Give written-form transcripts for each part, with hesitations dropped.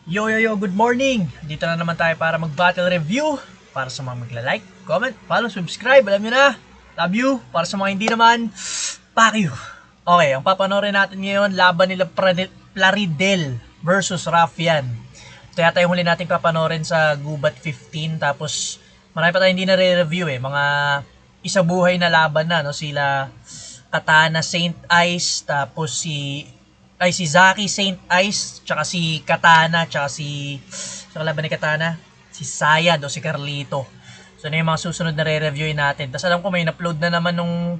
Yo, good morning! Dito na naman tayo para mag-battle review. Para sa mga magla-like, comment, follow, subscribe, alam nyo na. Love you. Para sa mga hindi naman, fuck you. Okay, ang papanorin natin ngayon, laban nila Plaridel versus Raffian. Ito yata yung huli natin papanorin sa Gubat 15. Tapos, marami pa tayo hindi na-review mga isabuhay na laban na, no? Sila Katana Saint Ice, tapos si Zaki Saint Ice, tsaka si Katana, tsaka sa laban ni Katana, si Sayad o si Carlito. So, na yung mga susunod na re-reviewin natin. Tapos alam ko may in-upload na naman nung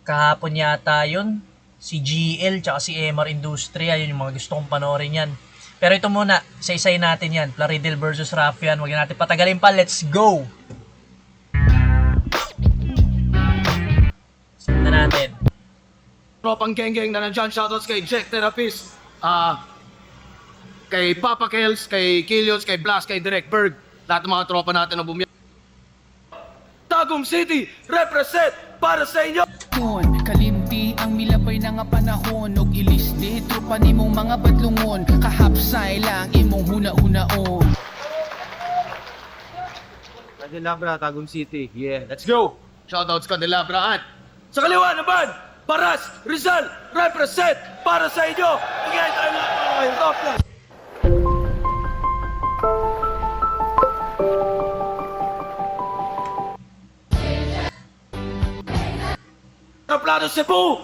kahapon yata yun, si GL, tsaka si MR Industria, yun yung mga gusto kong panoorin yan. Pero ito muna, isa-isay natin yan, Plaridel versus Raffian. Huwag natin patagalin pa, let's go! Sundan natin. Tropang geng-geng na nandyan, shoutouts kay Jack Therapist, kay Papa Kels, kay Kilios, kay Blast, kay Direct Berg, lahat ng mga tropa natin na bumiyak. Tagum City, represent para sa inyo! Kalimti ang milabay na nga panahon og ilisdi, tropa nimong mga badlungon, kahapsay lang imong huna-hunaon. Candelabra, Tagum City, yeah, let's go! Shoutouts Candelabra at sa kaliwa naman, Paras, Rizal, represent para sa inyo! Bigay tayo lang mga top na! Plano Cebu!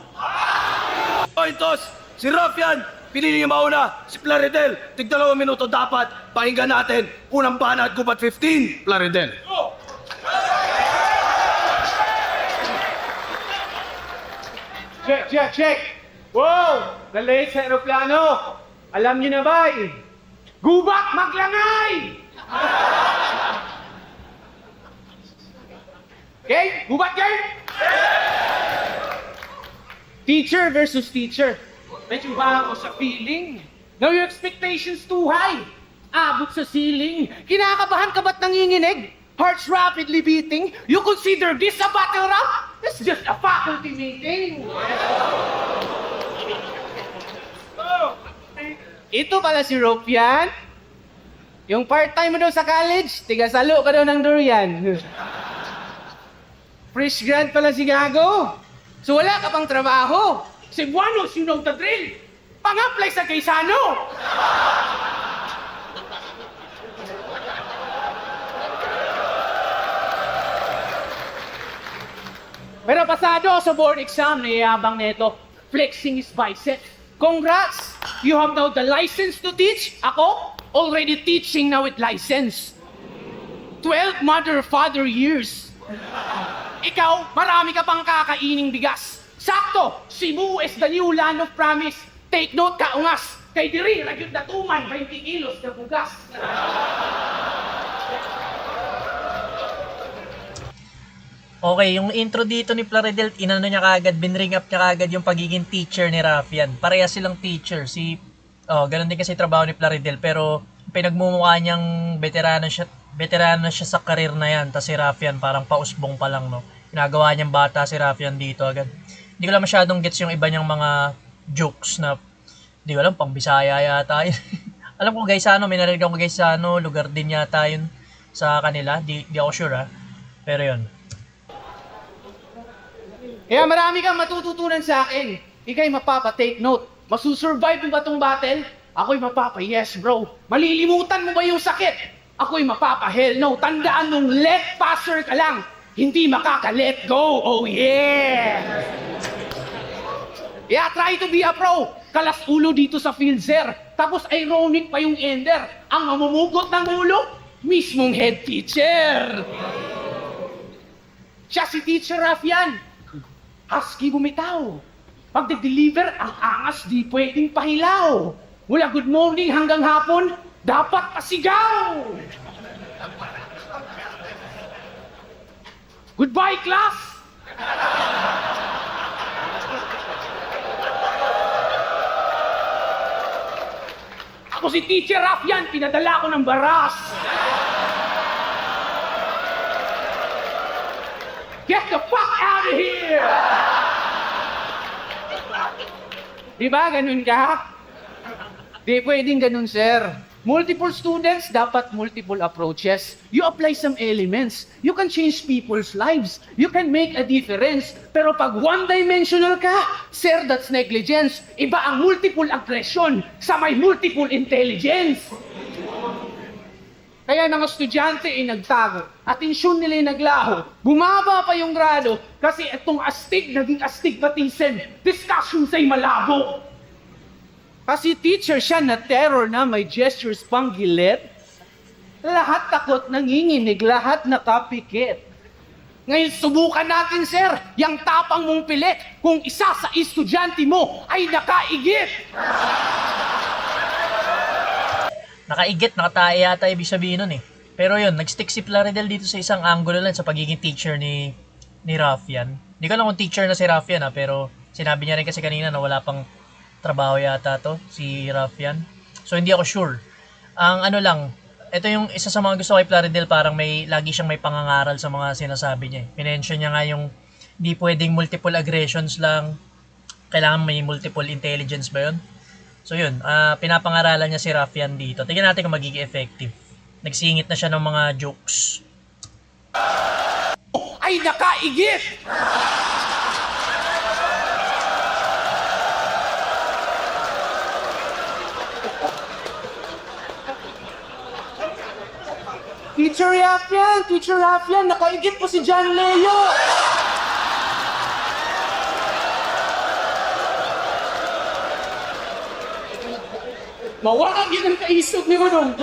Pointos, si Raffian, pinili niya mauna, si Plaridel, tig 2 minuto dapat, pakinggan natin, unang banat, Gubat 15, Plaridel. Check! Wow! Nalit sa aeroplano! Alam niyo na ba Gubat maglangay! Okay? Gubat game? Teacher versus teacher. Medyo ba ako sa feeling? Now your expectations too high. Abot sa ceiling. Kinakabahan ka ba't nanginginig? Hearts rapidly beating. You consider this a battle rap? It's just a faculty meeting. Ito pala si Ropian. Yung part-time mo daw sa college, tiga-salo ka daw ng durian. Fresh grad pala si Gago. So wala ka pang trabaho. Cebuanos, you know the drill. Pang-apply sa Quezano. Pero pasado sa board exam, niyayabang nito. Flexing his bicep. Congrats! You have now the license to teach. Ako, already teaching now with license. 12 mother-father years. Ikaw, marami ka pang kakaining bigas. Sakto, Cebu is the new land of promise. Take note ka, ungas. Kay diri, ragyod na tuman, 20 kilos na bugas. Okay, yung intro dito ni Plaridel, inano niya kagad, binring up niya kagad yung pagiging teacher ni Raffian. Pareha silang teacher. Ganun din kasi trabaho ni Plaridel, pero pinagmumukha niyang veterano siya sa karir na yan. Tapos si Raffian parang pausbong pa lang, no? Ginagawa niyang bata si Raffian dito agad. Hindi ko lang masyadong gets yung iba niyang mga jokes na, hindi ko alam, pang Bisaya yata yun. Alam ko Gaisano, may narinig ako Gaisano, lugar din yata yun sa kanila. Di ako sure pero yun. Kaya marami kang matututunan sa akin. Ika'y mapapa-take note. Masusurvive mo ba itong battle? Ako'y mapapa-yes bro. Malilimutan mo ba yung sakit? Ako'y mapapa-hell no. Tandaan mong let passer ka lang. Hindi makaka-let go. Oh yeah! Yeah, try to be a pro. Kalas ulo dito sa field sir. Tapos ironic pa yung ender. Ang mamumugot ng ulo, mismong head teacher. Siya si Teacher Raffian. Husky bumitaw. Pag nag-deliver, ang angas di pwedeng pahilaw. Mula good morning hanggang hapon, dapat pasigaw. Goodbye, class! Ako si Teacher Raffian, pinadala ko ng baras. Get the fuck out of here! Di ba ganun ka? Di pwedeng ganun, sir. Multiple students, dapat multiple approaches. You apply some elements. You can change people's lives. You can make a difference. Pero pag one-dimensional ka, sir, that's negligence. Iba ang multiple aggression sa may multiple intelligence. Kaya mga estudyante ay nagtago. Atensyon nila ay naglaho. Bumaba pa yung grado kasi itong astig naging astigmatism. Discussions ay malabo. Kasi teacher siya na terror na may gestures pang gilit. Lahat takot nanginginig, lahat nakapikit. Ngayon subukan natin, sir, yung tapang mong pilit kung isa sa estudyante mo ay nakaigit. Nakaigit, nakatae yata ibig sabihin nun eh. Pero yun, nag-stick si Plaridel dito sa isang angulo lang sa pagiging teacher ni Raffian. Hindi ko alam kung teacher na si Raffian pero sinabi niya rin kasi kanina na wala pang trabaho yata to, si Raffian. So hindi ako sure. Ang ano lang, ito yung isa sa mga gusto kay Plaridel, parang lagi siyang may pangangaral sa mga sinasabi niya. Minention niya nga yung hindi pwedeng multiple aggressions lang, kailangan may multiple intelligence ba yun? So yun, pinapangaralan niya si Raffian dito. Tingnan natin kung magiging effective. Nagsingit na siya ng mga jokes. Ay nakaigit! Teacher Raffian, nakaigit po si John Leo! Mawakag yun ang kaisog ni Manong.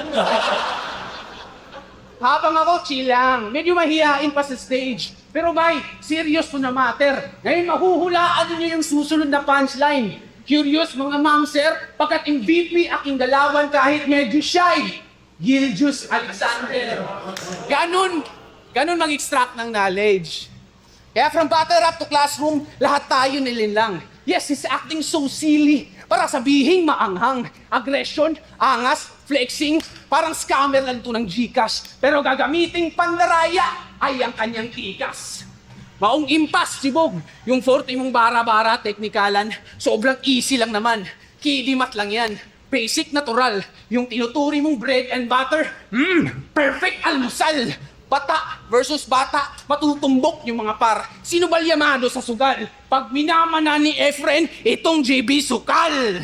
Habang ako, chill lang. Medyo mahihain pa sa stage. Pero may, serious to na matter. Ngayon mahuhulaan niyo yung susunod na punchline. Curious mga ma'am sir, pagkat MVP aking galawan kahit medyo shy. Gildius Alexander. Ganun mag-extract ng knowledge. Kaya from battle rap to classroom, lahat tayo nilinlang. Yes, he's acting so silly. Para sabihing maanghang. Aggression, angas, flexing, parang scammer lang ito ng Gcash. Pero gagamiting pandaraya ay ang kanyang tikas. Maong impas, Sibog. Yung 40 mong bara-bara, teknikalan, sobrang easy lang naman. Kidimat lang yan. Basic natural. Yung tinuturi mong bread and butter, perfect almusal. Bata versus bata, matutumbok yung mga par. Sino ba yamado sa sugal? Pag minamana ni Efren, itong JB Sukal.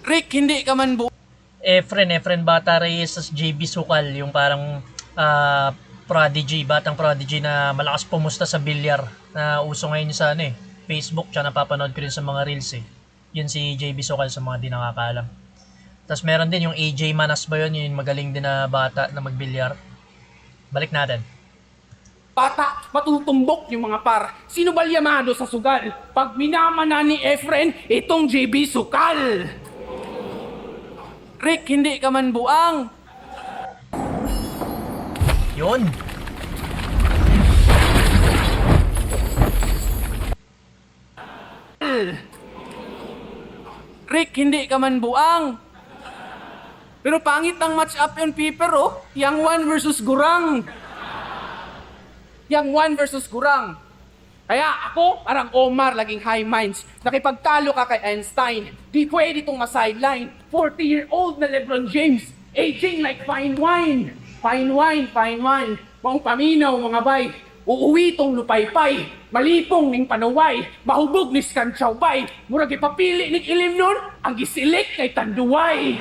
Rick, hindi ka man Efren Bata Reyes as JB Sukal, yung parang prodigy, batang prodigy na malakas pumusta sa bilyar na uso ngayon sa Facebook, tsaka napapanood ko rin sa mga reels eh. Yun si JB Sukal sa mga di nakakaalam. Tapos meron din yung AJ Manas ba yun, yung magaling din na bata na magbilyar. Balik natin. Bata, matutumbok yung mga par. Sino ba yamado sa sugal? Pag minamana ni Efren, itong JB Sukal. Rick, hindi ka man buang. Yun. Rick, hindi ka man buang. Pero pangit ang match up yung paper, oh. Yang 1 versus Gurang. Yang 1 versus Gurang. Kaya ako, parang Omar, laging high minds. Nakipagtalo ka kay Einstein. Di pwede itong ma-sideline. 40-year-old na LeBron James. Aging like fine wine. Fine wine, fine wine. Maong paminaw, mga bay. Uuwi tong lupaypay. Malipong ning panaway. Mahubog ni Skanchawbay. Murag ipapili ni ilim nun. Ang gisilik kay Tanduay.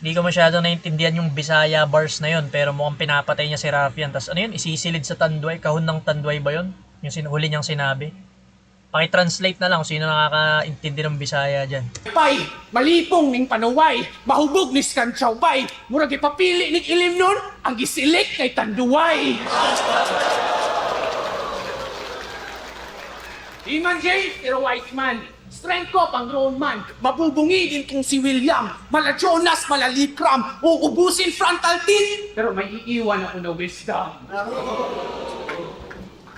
Hindi ko masyado naintindihan yung Bisaya bars na yun, pero mukhang pinapatay niya si Raffian. Tapos ano yun, isisilid sa Tanduay, kahon ng Tanduay ba yun? Yung huli niyang sinabi. Paki-translate na lang kung sino nakakaintindi ng Bisaya dyan. Pay, malipong ning panaway. Mahubog ni Skanchawbay. Murag ipapili ni ilim nun. Ang gisilik kay Tanduay. Di man Jay, pero white man. Strength ko pang grown man. Mabubungi din kung si William. Mala Jonas, mala Likram. Uubusin frontal teeth. Pero may iiwan ako na wisdom.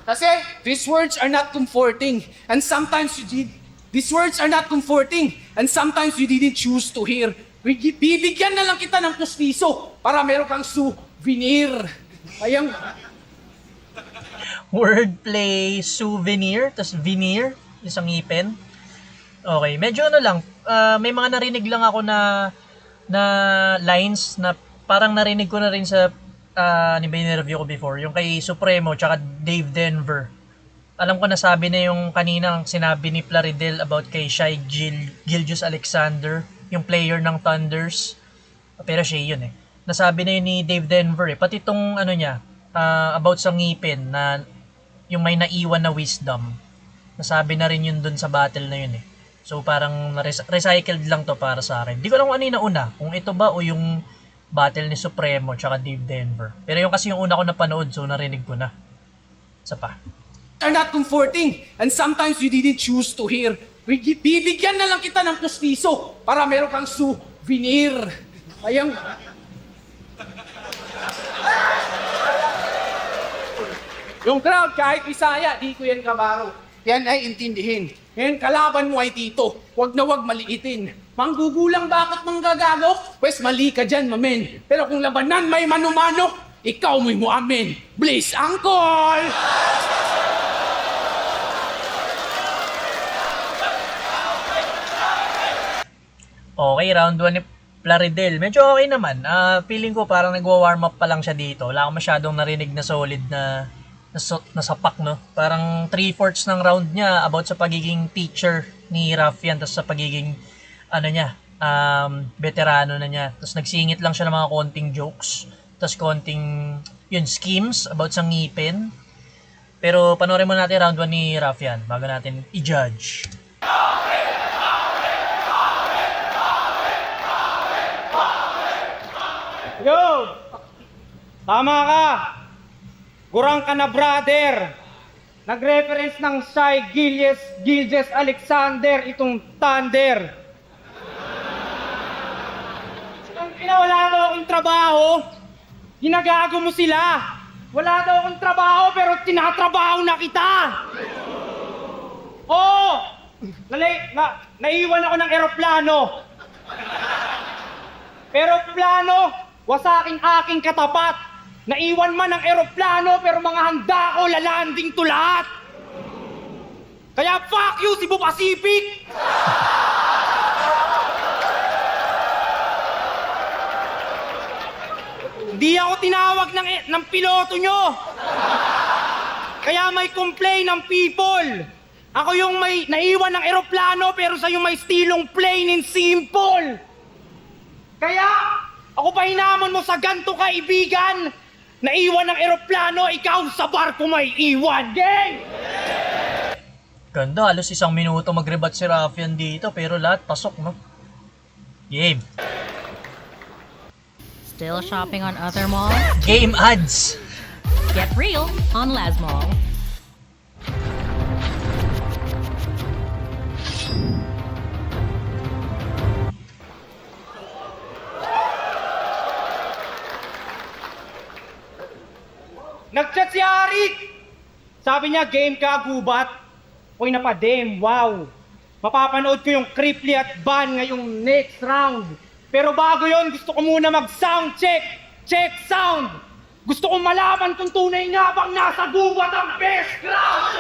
Kasi these words are not comforting. And sometimes these words are not comforting. And sometimes you didn't choose to hear. Bibigyan na lang kita ng pustiso para meron kang souvenir. Ayang Wordplay, souvenir, tas veneer, isang ngipin. Okay, medyo ano lang, may mga narinig lang ako na lines na parang narinig ko na rin sa ano ba yung review ko before, yung kay Supremo tsaka Dave Denver. Alam ko nasabi na yung kaninang sinabi ni Plaridel about kay Shai Gilgeous Alexander, yung player ng Thunders. Pero siya yun eh. Nasabi na yun ni Dave Denver eh. Pati tong ano niya, about sa ngipin na yung may naiwan na wisdom. Nasabi na rin yun dun sa battle na yun eh. So parang recycled lang to para sa akin. Di ko alam kung ano yung nauna. Kung ito ba o yung battle ni Supremo tsaka Dave Denver. Pero yung kasi yung una ko napanood so narinig ko na. Isa pa. Are not comforting and sometimes you didn't choose to hear. Bibigyan na lang kita ng pustiso para meron kang souvenir. Ayang... Yung crowd, kahit Bisaya, di ko yan kabaro. Yan ay intindihin. Ngayon, kalaban mo ay Tito. Huwag na huwag maliitin. Manggugulang bakit manggagago? Pwes mali ka dyan, mamen. Pero kung labanan may manumano, ikaw mo'y mo amen. Please, Uncle! Okay, round 1 ni Plaridel. Medyo okay naman. Feeling ko parang nagwa-warm up pa lang siya dito. Wala akong masyadong narinig na solid na sapak, no? Parang 3/4 ng round niya about sa pagiging teacher ni Raffian, tapos sa pagiging ano niya, veterano na niya. Tapos nagsingit lang siya ng mga konting jokes, tapos konting yun schemes about sa ngipin. Pero panoorin mo natin round 1 ni Raffian bago natin i-judge. Yo! Tama ka! Gurang ka na, brother! Nag-reference ng Shai Gilgeous Alexander, itong Thunder. Ang wala daw akong trabaho, ginagago mo sila. Wala daw akong trabaho, pero tinatrabaho na kita. Oo! Naiwan ako ng eroplano. Eroplano, wasaking aking katapat. Naiwan man ang eroplano pero mga handa ko lalanding to lahat. Kaya fuck you, Cebu Pacific! Hindi ako tinawag ng piloto nyo. Kaya may complain ng people. Ako yung may naiwan ng eroplano pero sa'yo may stilong plain and simple. Kaya ako pa hinamon mo sa ganto kaibigan. Naiwan ng eroplano, ikaw sa barko may iwan. Gang! Ganda, halos 1 minuto mag-rebat si Raffian dito pero lahat pasok, no? Game. Still shopping on other malls? Game ads. Get real on Lazmall. Nag-chat si Arik! Sabi niya, game ka, gubat. Uy, napadem, wow. Mapapanood ko yung Cripply at Ban ngayong next round. Pero bago yon, gusto ko muna mag-sound check. Check sound! Gusto ko malaman kung tunay nga bang nasa gubat ang best round!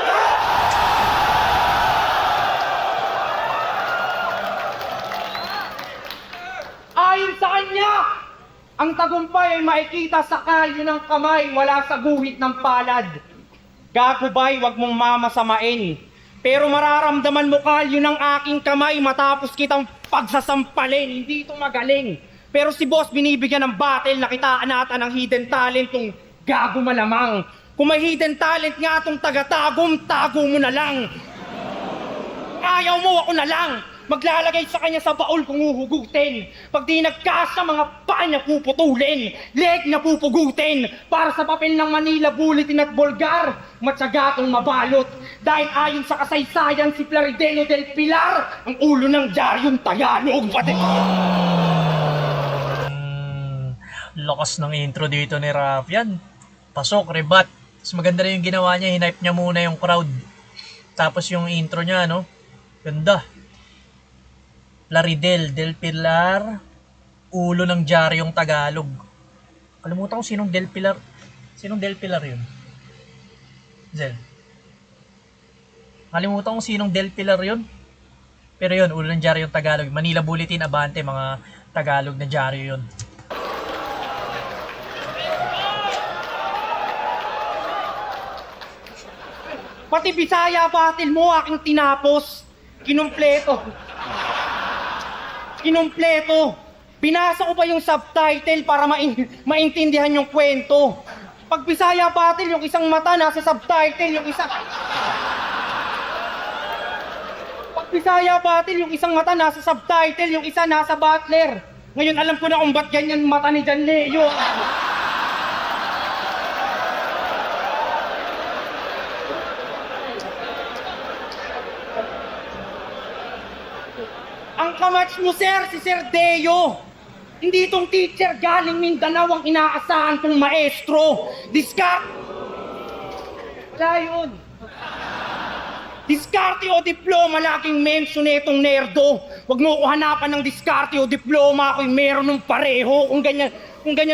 Ayon sa kanya, ang tagumpay ay makikita sa kalyo ng kamay, wala sa guhit ng palad. Gagubay, wag mong mamasamain. Pero mararamdaman mo kalyo ng aking kamay matapos kitang pagsasampalin. Hindi ito magaling. Pero si boss binibigyan ng battle, nakitaan natin ang hidden talent tong gago malamang. Kung may hidden talent nga tong taga-tagom, tago mo na lang. Ayaw mo, ako na lang. Maglalagay sa kanya sa baul kung uhugutin. Pag di nagkasa, mga paa niya puputulin. Leg niya pupugutin. Para sa papel ng Manila Bulletin at Bulgar, matyaga kong mabalot. Dahil ayon sa kasaysayan si Plaridel del Pilar, ang ulo ng Daryong Tagalog. Lakas ng intro dito ni Raffian. Pasok, rebat. Mas maganda rin yung ginawa niya. Hinipe niya muna yung crowd. Tapos yung intro niya, no? Ganda. Plaridel del Pilar, ulo ng Daryong Tagalog. Kalimutan ko sinong Del Pilar. Sinong Del Pilar yun? Zel. Kalimutan ko sinong Del Pilar yun. Pero yun, ulo ng dyaryo yung Tagalog. Manila Bulletin, Abante, mga Tagalog na dyaryo yun. Pati Bisaya battle mo aking tinapos. Kinumpleto. Kinumpleto. Binasa ko pa yung subtitle para maintindihan yung kwento. Pag Bisaya battle, yung isang mata nasa subtitle, yung isa... Pag Bisaya battle, yung isang mata nasa subtitle, yung isa nasa butler. Ngayon alam ko na kung ba't ganyan mata ni Jan Leo. Ang kamatch mo, sir, si Sir Deo. Hindi itong teacher galing Mindanao ang inaasahan kong maestro. Wala yun. Diskarte o diploma laging mention itong nerdo. Huwag mo ko hanapan ng diskarte o diploma, ako'y meron ng pareho. Kung ganyan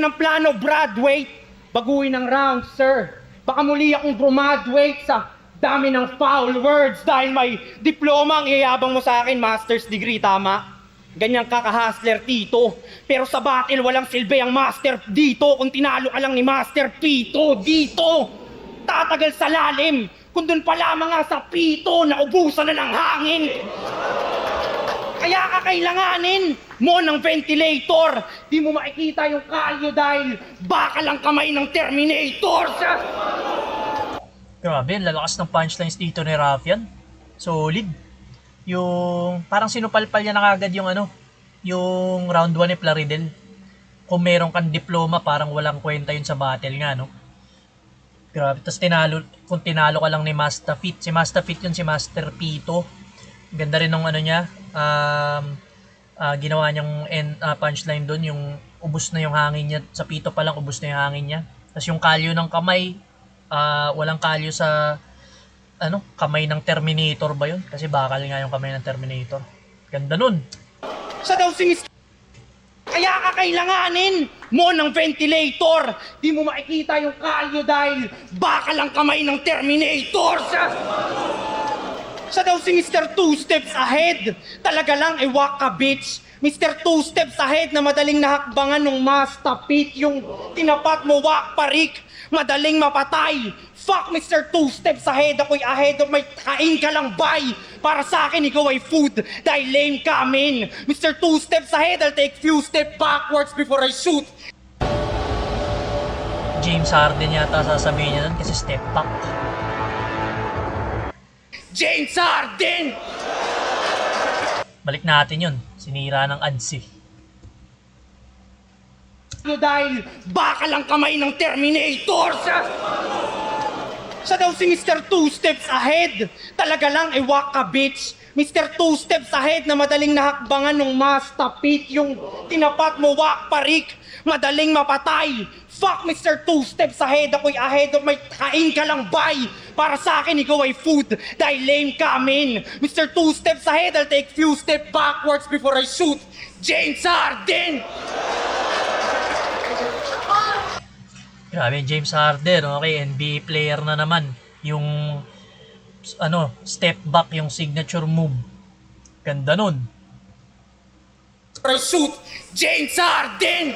ang plano, graduate. Baguhin ang round, sir. Baka muli akong graduate sa dami ng foul words dahil may diploma ang iyayabang mo sa akin, master's degree, tama? Ganyan ka ka-hustler, Tito. Pero sa battle, walang silbi ang master dito. Kung tinalo ka lang ni Master Pito, dito. Tatagal sa lalim. Kung dun pa lamang nga sa pito, naubusan na ng hangin. Kaya ka kailanganin mo ng ventilator. Di mo makikita yung kalyo dahil baka lang kamay ng Terminator. Grabe, lalakas ng punchlines dito ni Raffian. Solid. Yung parang sinupalpal niya na kagad yung yung round 1 ni Plaridel. Kung meron kang diploma, parang walang kwenta yun sa battle nga, no? Grabe, tapos kung tinalo ka lang ni Master Fit. Si Master Fit yun, si Master Pito. Ganda rin ng niya. Ginawa niyang punchline doon, yung ubos na yung hangin niya. Sa Pito pa lang, ubos na yung hangin niya. Tapos yung kalyo ng kamay, walang kalyo sa kamay ng Terminator ba yun? Kasi bakal nga yung kamay ng Terminator. Ganda nun. Sa daw singis... Kaya ka kailanganin mo ng ventilator. Di mo makikita yung kalyo dahil baka lang kamay ng Terminator. Sa daw si Mr. Two Steps Ahead. Talaga lang, waka bitch. Mr. Two Steps Ahead na madaling nahakbangan ng mastapit. Yung tinapat mo, wak parik. Madaling mapatay. Fuck Mr. Two Steps Ahead. Ako'y ahead of my kain ka lang bay. Para sa akin, ikaw ay food. Dahil lame ka, men. Mr. Two Steps Ahead, I'll take few steps backwards before I shoot. James Harden yata sasabihin niya nun kasi step back. James Harden! Balik natin yun. Sinira ng ads eh. Dahil baka lang kamay ng Terminator. Sa daw si Mr. Two Steps Ahead. Talaga lang, waka bitch. Mr. Two Steps Ahead na madaling nahakbangan ng mastapit. Yung tinapat mo, wak parik. Madaling mapatay. Fuck Mr. Two Steps Ahead. Ako'y ahead of my kain ka lang bay. Para sa akin, ikaw ay food. Dahil lame ka, men. Mr. Two Steps Ahead, I'll take few steps backwards before I shoot. James Harden! Grabe, James Harden, okay, NBA player na naman. Yung, step back, yung signature move. Ganda nun. I shoot James Harden!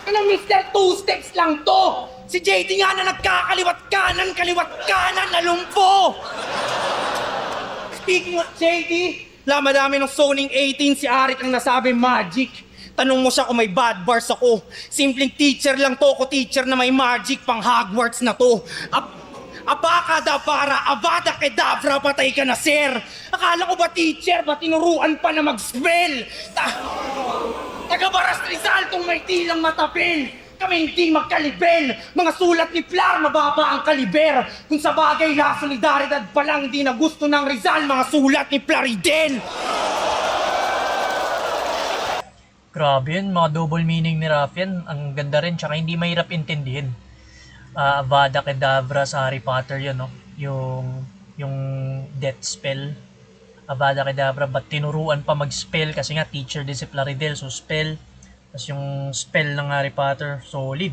Ano, Mr. Two Steps lang to! Si JD nga na nagkakaliwat kanan, nalumpo! Speaking of JD, madami ng zoning 18 si Arik ang nasabi magic. Tanong mo siya kung may bad bars ako. Simpleng teacher lang to, ko teacher na may magic pang Hogwarts na to. Abakadabara, Avada Kedavra, patay ka na, sir. Akala ko ba teacher, ba tinuruan pa na mag-spell? Taga-Baras Rizal tong may tilang matapil. Kami hindi magkalibel. Mga sulat ni Plar, mababa ang kaliber. Kung sa bagay na solidaridad pa lang, hindi na gusto ng Rizal, mga sulat ni Plaridel. Grabe yun, mga double meaning ni Raffian. Ang ganda rin, tsaka hindi mahirap intindihin. Avada Kedavra sa Harry Potter yun, no? Yung death spell. Avada Kedavra, ba't tinuruan pa mag-spell? Kasi nga, teacher din si Plaridel, so spell. Tapos yung spell ng Harry Potter, solid.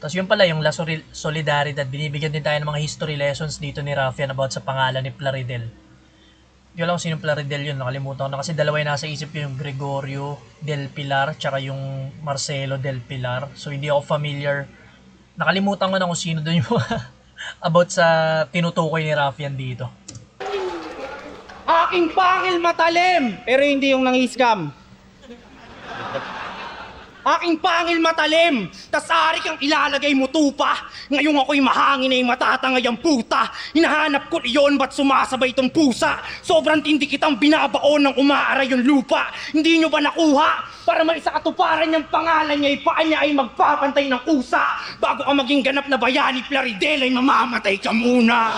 Tapos yun pala, yung La Solidaridad, binibigyan din tayo ng mga history lessons dito ni Raffian about sa pangalan ni Plaridel. Hindi ko alam kung sino Plaridel yun, nakalimutan ko na kasi dalawa yung nasa isip ko, yung Gregorio del Pilar tsaka yung Marcelo del Pilar. So hindi ako familiar. Nakalimutan ko na kung sino doon yung about sa tinutukoy ni Raffian dito. Aking pangil matalim! Pero hindi yung nangiscam. Aking pangil matalim! Tas ari kang ilalagay mo tupa! Ngayong ako'y mahangin ay matatangay ang puta! Hinahanap ko iyon ba't sumasabay tong pusa? Sobrang tindi kitang binabaon ng umaaray yung lupa! Hindi nyo ba nakuha? Para may isa katuparan niyang pangalan niya, paa niya ay magpapantay ng kusa! Bago ka maging ganap na bayani, Plaridel, ay mamamatay ka muna!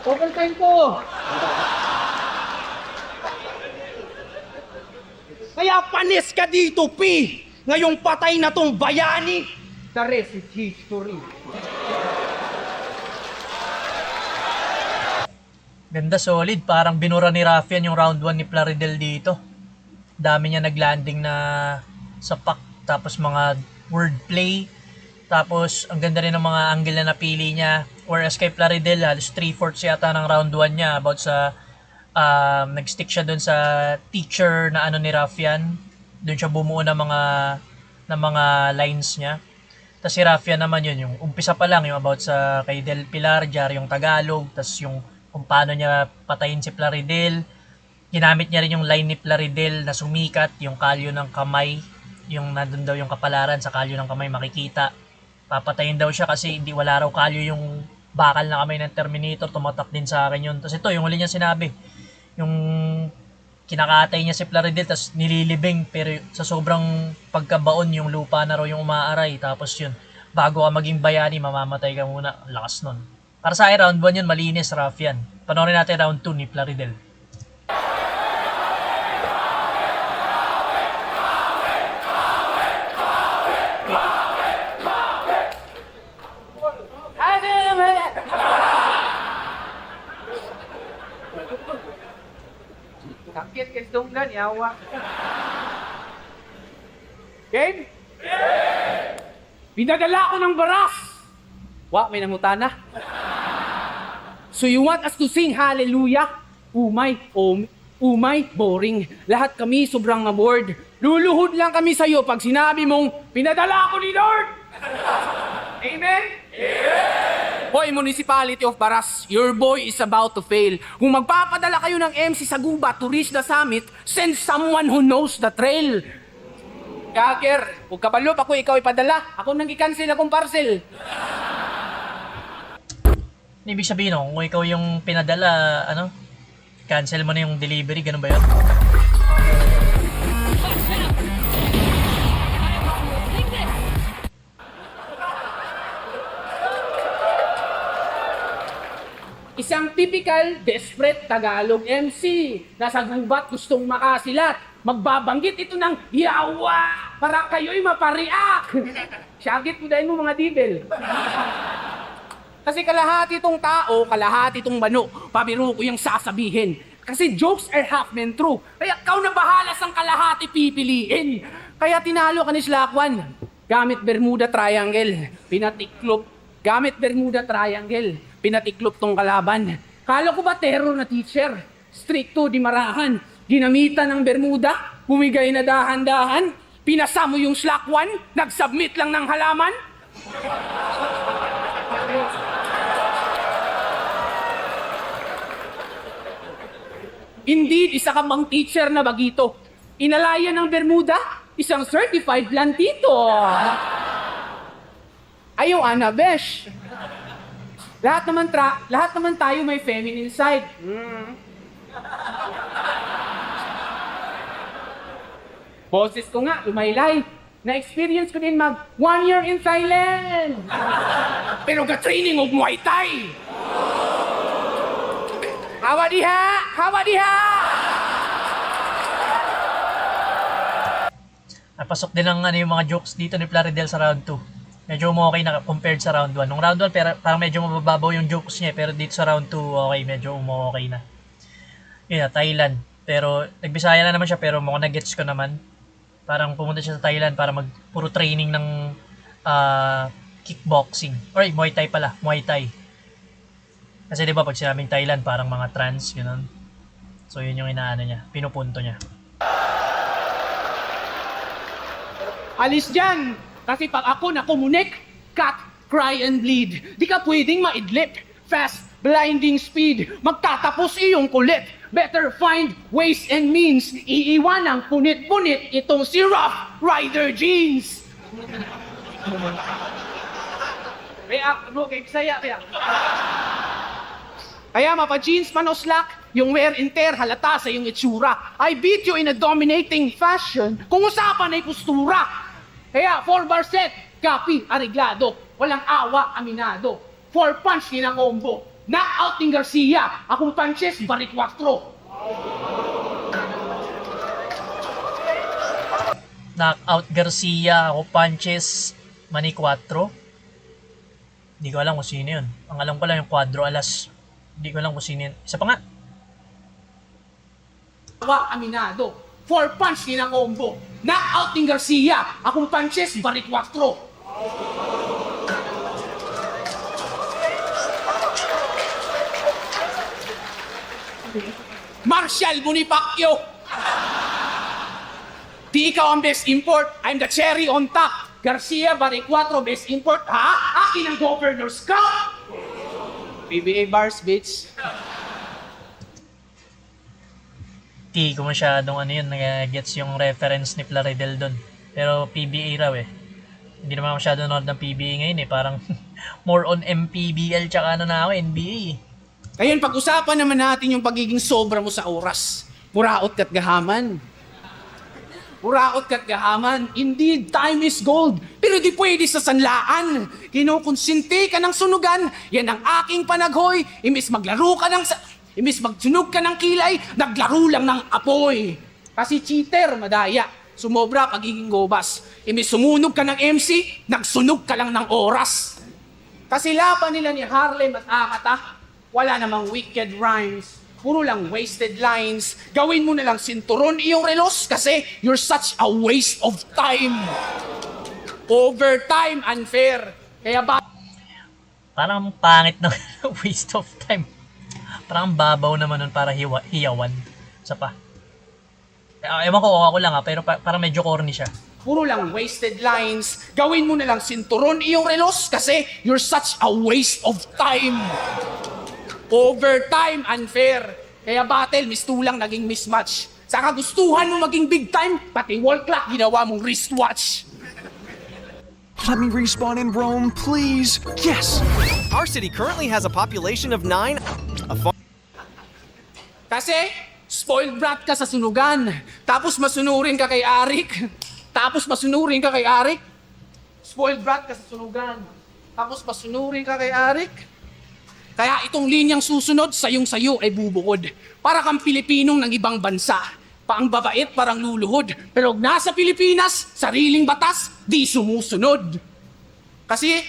Overtime ko! Kaya panis ka dito, P! Ngayong patay na tong bayani! The rest is history. Ganda, solid. Parang binura ni Raffian yung round 1 ni Plaridel dito. Dami niya naglanding na sapak. Tapos mga wordplay. Tapos ang ganda rin ng mga angle na napili niya. Whereas kay Plaridel, halos 3/4 yata ng round 1 niya about sa nag-stick siya doon sa teacher na ano ni Raffian. Doon siya bumuo ng mga lines niya. Tapos si Raffian naman yun, yung umpisa pa lang, yung about sa kay Del Pilar, Jar yung Tagalog, tapos yung kung paano niya patayin si Plaridel. Ginamit niya rin yung line ni Plaridel na sumikat, yung kalyo ng kamay, yung nandun daw yung kapalaran sa kalyo ng kamay makikita. Papatayin daw siya kasi hindi wala raw kalyo yung bakal na kamay ng Terminator, tumatak din sa akin yun. Tapos ito, yung huli niya sinabi, yung kinakatay niya si Plaridel tapos nililibing pero sa sobrang pagkabaon yung lupa na raw yung umaaray. Tapos yun, bago ka maging bayani, mamamatay ka muna. Lakas nun. Para sa akin, round 1 yun, malinis, Raffian. Panoorin natin round 2 ni Plaridel. Sakit kasi tunggan, yawa. Game? Pinadala ko ng baras! Wa, may nangutana. So you want us to sing hallelujah? Umay, boring. Lahat kami sobrang bored. Luluhod lang kami sa'yo pag sinabi mong, pinadala ako ni Lord! Amen? Hoy, Municipality of Baras, your boy is about to fail. Kung magpapadala kayo ng MC sa Guba to reach the summit, send someone who knows the trail. Kaker, huwag kabalop ako, ikaw ipadala. Ako nang i-cancel akong parcel. Ibig sabihin, no, kung ikaw yung pinadala, cancel mo na yung delivery, ganun ba yun? Isang typical desperate Tagalog MC. Nasa gubat gustong makasilat. Magbabanggit ito ng yawa para kayo'y mapariak. Syagit mo dahil mo mga dibel. Kasi kalahati itong tao, kalahati itong bano. Pabiro ko yung sasabihin. Kasi jokes are half men true. Kaya ikaw na bahala sang kalahati pipiliin. Kaya tinalo ka ni Slakwan. Gamit Bermuda Triangle. Pinatiklop. Gamit Bermuda Triangle. Pinatiklop tong kalaban. Kala ko ba terror na teacher? Stricto di marahan. Ginamitan ng Bermuda. Bumigay na dahan-dahan. Pinasa mo yung Slakwan. Nag-submit lang ng halaman. Indeed, isa ka bang teacher na bagito. Inalaya ng Bermuda, isang certified plantito. Ayaw, Ana, besh. Lahat naman tayo may feminine side. Boses ko nga, lumaylay. Na-experience ko din mag 1 year in Thailand. Pero ka-training og Muay Thai. Hawa diha! Hawa diha! Napasok din ang yung mga jokes dito ni Plaridel sa round 2. Medyo okay na compared sa round 1. Nung round 1, pero parang medyo mababaw yung jokes niya, pero dito sa round 2, okay, medyo okay na. Yun na, Thailand. Pero nagbisaya na naman siya pero mukhang na-gets ko naman. Parang pumunta siya sa Thailand para puro training ng kickboxing. Or Muay Thai pala, Muay Thai. Kasi 'di ba pag sinabing Thailand parang mga trans, gano'n. So yun yung inaano niya, pinupunto niya. Alis dyan! Kasi pag ako na kumunik, cut, cry, and bleed. Di ka pwedeng maidlip. Fast, blinding speed. Magtatapos iyong kulit. Better find ways and means. Iiwan ang punit-punit itong si Rough Rider Jeans. Kaya, ano, kaya saya, kaya. Kaya mapa-jeans man o slack, yung wear and tear halata sa iyong itsura. I beat you in a dominating fashion kung usapan ay postura. Kaya 4-bar set, copy, ariglado. Walang awa, aminado. 4 punch ni na combo. Knockout ni Garcia. Akong punches, barit 4. Knockout Garcia, ako punches, Manny 4. Hindi ko alam kung sino yun. Ang alam ko lang yung Cuadro Alas. Hindi ko alam kung sino yun. Isa pa nga. Awa, aminado. 4 punch ni na combo. Knockout ni Garcia. Akong punches, barit 4. Marshall Bonifacio. Di ikaw ang best import. I'm the cherry on top. Garcia, barit 4, best import. Ha? Akin ang governor's cup. PBA bars, bitch. Di ko masyadong ano yun, gets yung reference ni Plaridel doon. Pero PBA raw eh. Hindi naman masyado nanonood ng PBA ngayon eh. Parang more on MPBL tsaka ano na ako, NBA. Ngayon, pag-usapan naman natin yung pagiging sobra mo sa oras. Puraot ka't gahaman. Puraot ka't gahaman. Indeed, time is gold. Pero di pwede sa sanlaan. Kinukonsinti ka ng sunugan. Yan ang aking panaghoy. Imbis maglaro ka ng... Imbis magsunog ka ng kilay, naglaro lang ng apoy. Kasi cheater, madaya. Sumobra, pagiging gobas. Imbis sumunog ka ng MC, nagsunog ka lang ng oras. Kasi laban nila ni Harlem at Akata, wala namang wicked rhymes. Puro lang wasted lines. Gawin mo na lang sinturon iyong relos kasi you're such a waste of time. Overtime, unfair. Kaya ba... Parang pangit ng waste of time. Parang babaw naman nun para hiyawan. Isa pa. Ewan ko kung ako lang pero parang medyo corny siya. Puro lang wasted lines. Gawin mo na lang sinturon iyong relos kasi you're such a waste of time. Overtime, unfair. Kaya battle, mistulang naging mismatch. Sa kagustuhan mo maging big time, pati wall clock ginawa mong wristwatch. Let me respawn in Rome, please. Yes! Our city currently has a population of 9. Kasi, spoiled brat ka sa sunugan. Tapos masunurin ka kay Arik. Spoiled brat ka sa sunugan. Tapos masunurin ka kay Arik. Kaya itong linyang susunod, sayong-sayo ay bubukod. Para kang Pilipinong ng ibang bansa. Paang babait, parang luluhod. Pero nasa Pilipinas, sariling batas, di sumusunod. Kasi,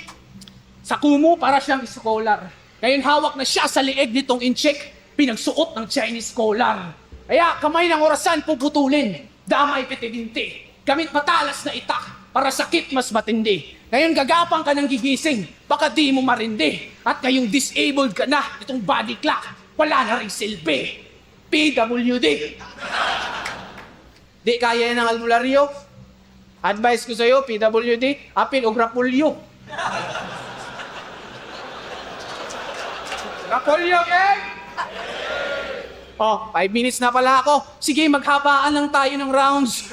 sa kumo, para siyang scholar. Ngayon hawak na siya sa lieg nitong incheck, pinagsuot ng Chinese collar. Kaya kamay ng orasan puputulin, damay petibinti, gamit matalas na itak, para sakit mas matindi. Ngayon gagapang ka ng gigising, baka di mo marindi. At ngayong disabled ka na, itong body clock, wala na rin silbi. PWD. Di kaya ng albularyo? Advice ko sa'yo, PWD, apil o grapulyo. Grapulyo, gang! Oh, 5 minutes na pala ako. Sige, maghabaan lang tayo ng rounds.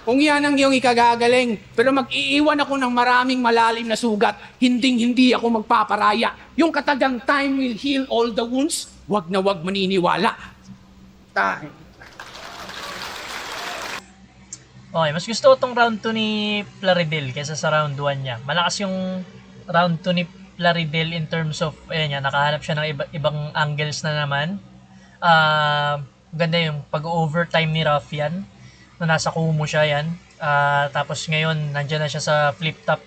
Kung yan ang iyong ikagagaling. Pero mag-iiwan ako ng maraming malalim na sugat. Hindi ako magpaparaya. Yung katagang time will heal all the wounds, wag na wag maniniwala. Tayo. Okay, mas gusto ko tong round 2 ni Plaridel kaysa sa round 1 niya. Malakas yung round 2 ni Plaridel in terms of, ayan yan, nakahanap siya ng ibang angles na naman. Ganda yung pag-overtime ni Ruffian na nasa kumo siya yan. Tapos ngayon, nandyan na siya sa flip top.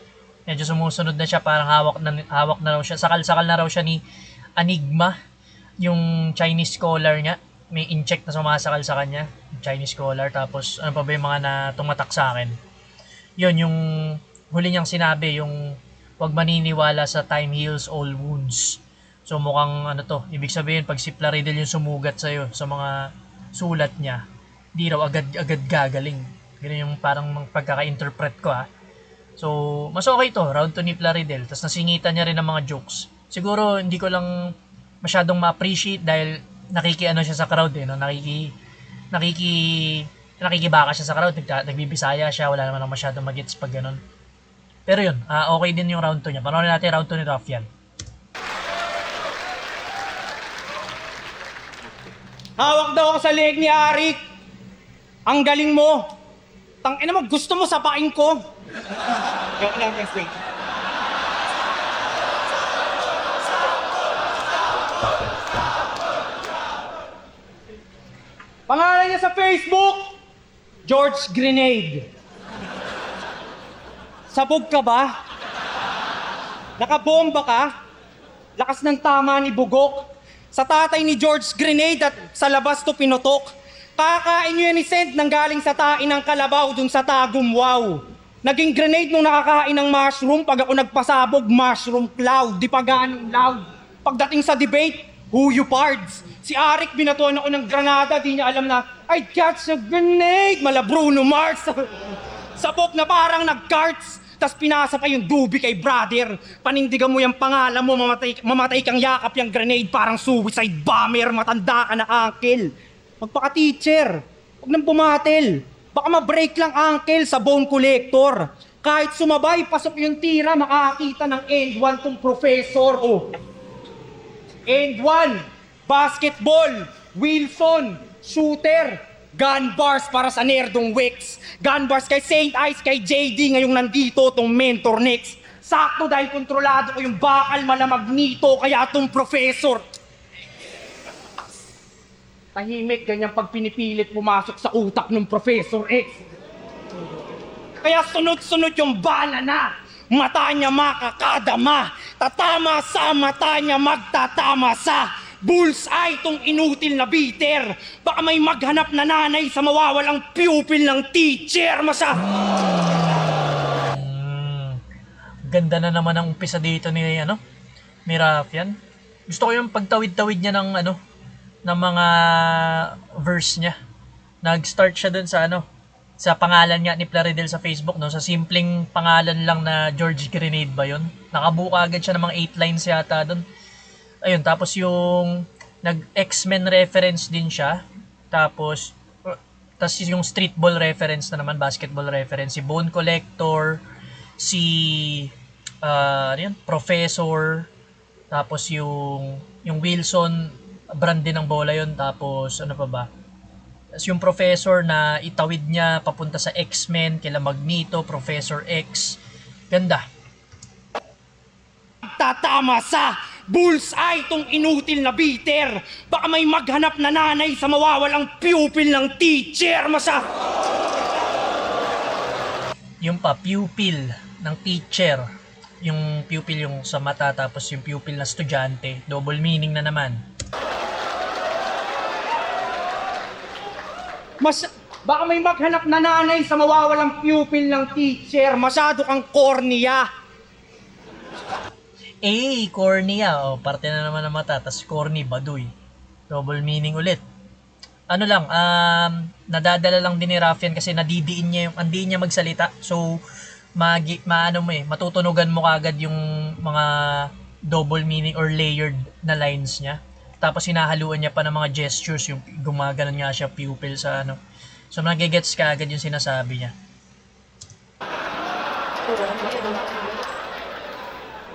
Medyo sumusunod na siya, parang hawak na raw siya. Sakal na raw siya ni Enigma. yung Chinese scholar nga, may incheck na sumasakal sa kanya, yung Chinese scholar, tapos ano pa ba yung mga na tumatak sa akin. Yun, yung huli niyang sinabi, yung huwag maniniwala sa time heals all wounds. So mukhang ano to, ibig sabihin pag si Plaridel yung sumugat sa'yo sa mga sulat niya, di raw agad gagaling. Ganun yung parang pagkaka-interpret ko ha. So, mas okay to, round 2 ni Plaridel. Tapos nasingitan niya rin ng mga jokes. Siguro hindi ko lang masyadong ma-appreciate dahil nakikiano siya sa crowd eh, no? Nakikibaka siya sa crowd, nagbibisaya siya, wala naman masyadong magets pag ganun. Pero yun, okay din yung round 2 niya. Panoorin natin round 2 ni Ruffian. Hawak daw ako sa leg ni Arik. Ang galing mo. Tangina mo, gusto mo sapain ko. Joke lang, guys. Wait. Pangalan niya sa Facebook, George Grenade. Sabog ka ba? Nakabomba ka? Lakas ng tama ni Bugok. Sa tatay ni George Grenade at sa labas to pinutok. Kakain nyo yan ni Send nang galing sa tain ng kalabaw dun sa Tagum, wow. Naging grenade nung nakakain ng mushroom. Pag ako nagpasabog, mushroom cloud. Di pa ganong loud. Pagdating sa debate, who you pards? Si Arik binatuan ako ng granada. Di niya alam na, I catch a grenade. Mala Bruno Mars. Sabog na parang nag-carts. Tas pinasa pa yung dubi kay brother. Panindigan mo yung pangalan mo, mamatay kang yakap yung grenade, parang suicide bomber, matanda ka na uncle. Magpaka-teacher, huwag nang bumatel. Baka ma-break lang uncle sa bone collector. Kahit sumabay, pasok yung tira, makakita ng end 1 tong professor. Oh. End 1, basketball, Wilson, shooter, gun bars para sa nerdong Wix. Gun bars kay Saint Ice, kay JD, ngayong nandito tong mentor next. Sakto dahil kontrolado ko yung bakal malamag nito, kaya tong professor. Tahimik ganyan pag pinipilit pumasok sa utak ng Professor X. Kaya sunod-sunod yung bala na. Mata niya makakadama. Tatama sa mata niya magtatama sa bullseye tong inutil na bitter. Baka may maghanap na nanay sa mawawalang pupil ng teacher. Ganda na naman ang umpisa dito ni Ruffian. Gusto ko yung pagtawid-tawid niya ng ng mga verse niya. Nag-start siya dun sa sa pangalan nga ni Plaridel sa Facebook, no? Sa simpleng pangalan lang na George Grenade ba yun? Nakabuka agad siya ng mga 8 lines yata dun. Ayun, tapos yung nag-X-Men reference din siya. Tapos yung streetball reference na naman, basketball reference. Si Bone Collector, si Professor, tapos yung Wilson, brand din ng bola yun. Tapos ano pa ba? Tapos yung Professor na itawid niya papunta sa X-Men, kila Magneto, Professor X. Ganda. Tatama sa bullseye tong inutil na bitter. Baka may maghanap na nanay sa mawawalang pupil ng teacher. Yung pupil ng teacher. Yung pupil yung sa mata, tapos yung pupil na estudyante. Double meaning na naman. Baka may maghanap na nanay sa mawawalang pupil ng teacher. Masyado kang cornea. Cornea. Parte na naman ng mata. Tapos corny, baduy. Double meaning ulit. Nadadala lang din ni Ruffian kasi nadidiin niya hindi niya magsalita. So, matutunugan mo kagad yung mga double meaning or layered na lines niya. Tapos hinahaluan niya pa ng mga gestures, yung gumaganon nga siya pupil sa So nagigets ka agad yung sinasabi niya.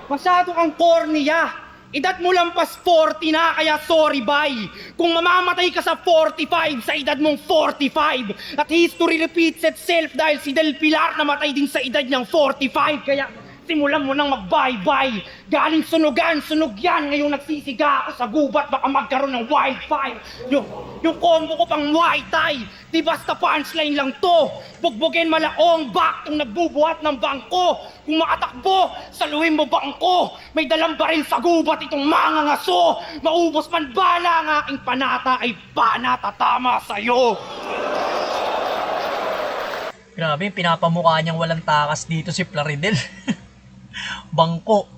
Masyado kang cornea. Edad mo lampas 40 na, kaya sorry bye. Kung mamamatay ka sa 45, sa edad mong 45. At history repeats itself dahil si Del Pilar namatay din sa edad niyang 45. Kaya Simulan mo nang mag-bye-bye. Galing sunugan, sunog yan. Ngayong nagsisiga ako sa gubat, baka magkaroon ng wildfire. Yung combo ko pang Muay Thai. Di basta punchline lang to. Bugbugin malaong back tong nagbubuhat ng bangko. Kung makatakbo, saluhin mo bangko. May dalang baril sa gubat itong mga ngaso. Maubos man bala ang aking panata ay panatatama sa'yo. Grabe, pinapamukha niyang walang takas dito si Plaridel. Bangko.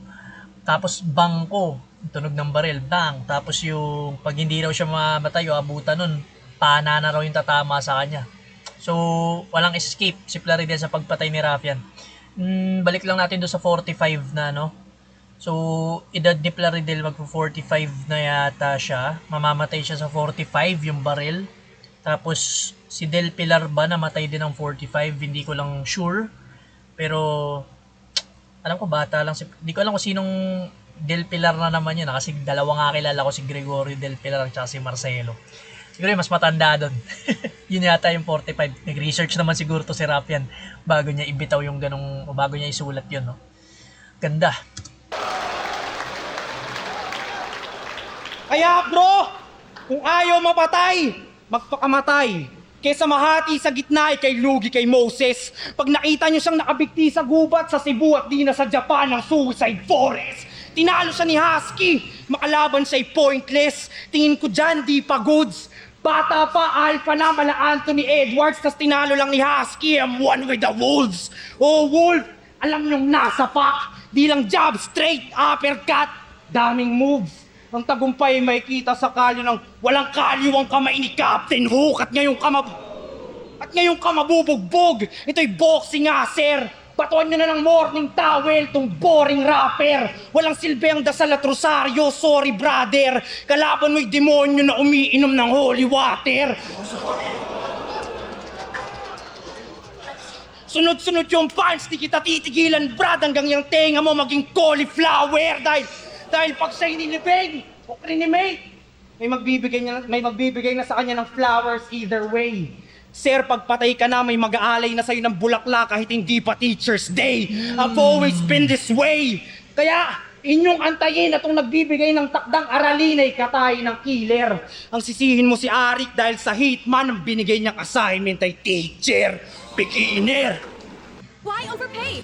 Tapos bangko. Tunog ng baril. Bang. Tapos yung pag hindi raw siya mamatay o abutan nun, pana na raw yung tatama sa kanya. So, walang escape si Plaridel sa pagpatay ni Raffian. Balik lang natin doon sa 45 na, no? So, edad ni Plaridel magpo-45 na yata siya. Mamamatay siya sa 45 yung baril. Tapos, si Del Pilar ba namatay din ng 45? Hindi ko lang sure. Pero, alam ko bata lang. Hindi ko alam kung sinong Del Pilar na naman yun. Kasi dalawa nga kilala ko, si Gregorio Del Pilar at si Marcelo. Siguro mas matanda doon. Yun yata yung 45. Nag-research naman siguro to si Raffian bago niya ibitaw yung ganong, o bago niya isulat yun, no? Ganda. Kaya bro, kung ayaw mapatay, magpakamatay. Kesa mahati sa gitna ay kay lugi kay Moses. Pag nakita nyo siyang nakabigti sa gubat sa Cebu at di na sa Japan ng suicide forest. Tinalo siya ni Husky. Makalaban siya'y pointless. Tingin ko dyan, di pa goods. Bata pa, alpha na, mala Anthony Edwards. Tas tinalo lang ni Husky. I'm one with the wolves. Oh, wolf, alam nyong nasa pa. Di lang jab, straight, uppercut. Daming moves. Ang tagumpay may kita sa kalyo ng walang kalyo ang kamay ni Captain Hook at ngayong kamabubugbog. Ito'y boxing nga, sir. Batuan nyo na ng morning towel tong boring rapper. Walang silbi ang dasal at rosaryo, sorry brother. Kalaban mo'y demonyo na umiinom ng holy water. Sunod-sunod yung punch, di kita titigilan brad hanggang yung tenga mo maging cauliflower. Dahil pag siya'y nilibing o krinimate, may magbibigay na sa kanya ng flowers either way. Sir, pagpatay ka na, may mag-aalay na sa'yo ng bulaklak kahit hindi pa Teacher's Day. I've always been this way. Kaya, inyong antayin na itong nagbibigay ng takdang aralin ay katay ng killer. Ang sisihin mo si Arik dahil sa hitman ang binigay niyang assignment ay teacher, beginner. Why overpay?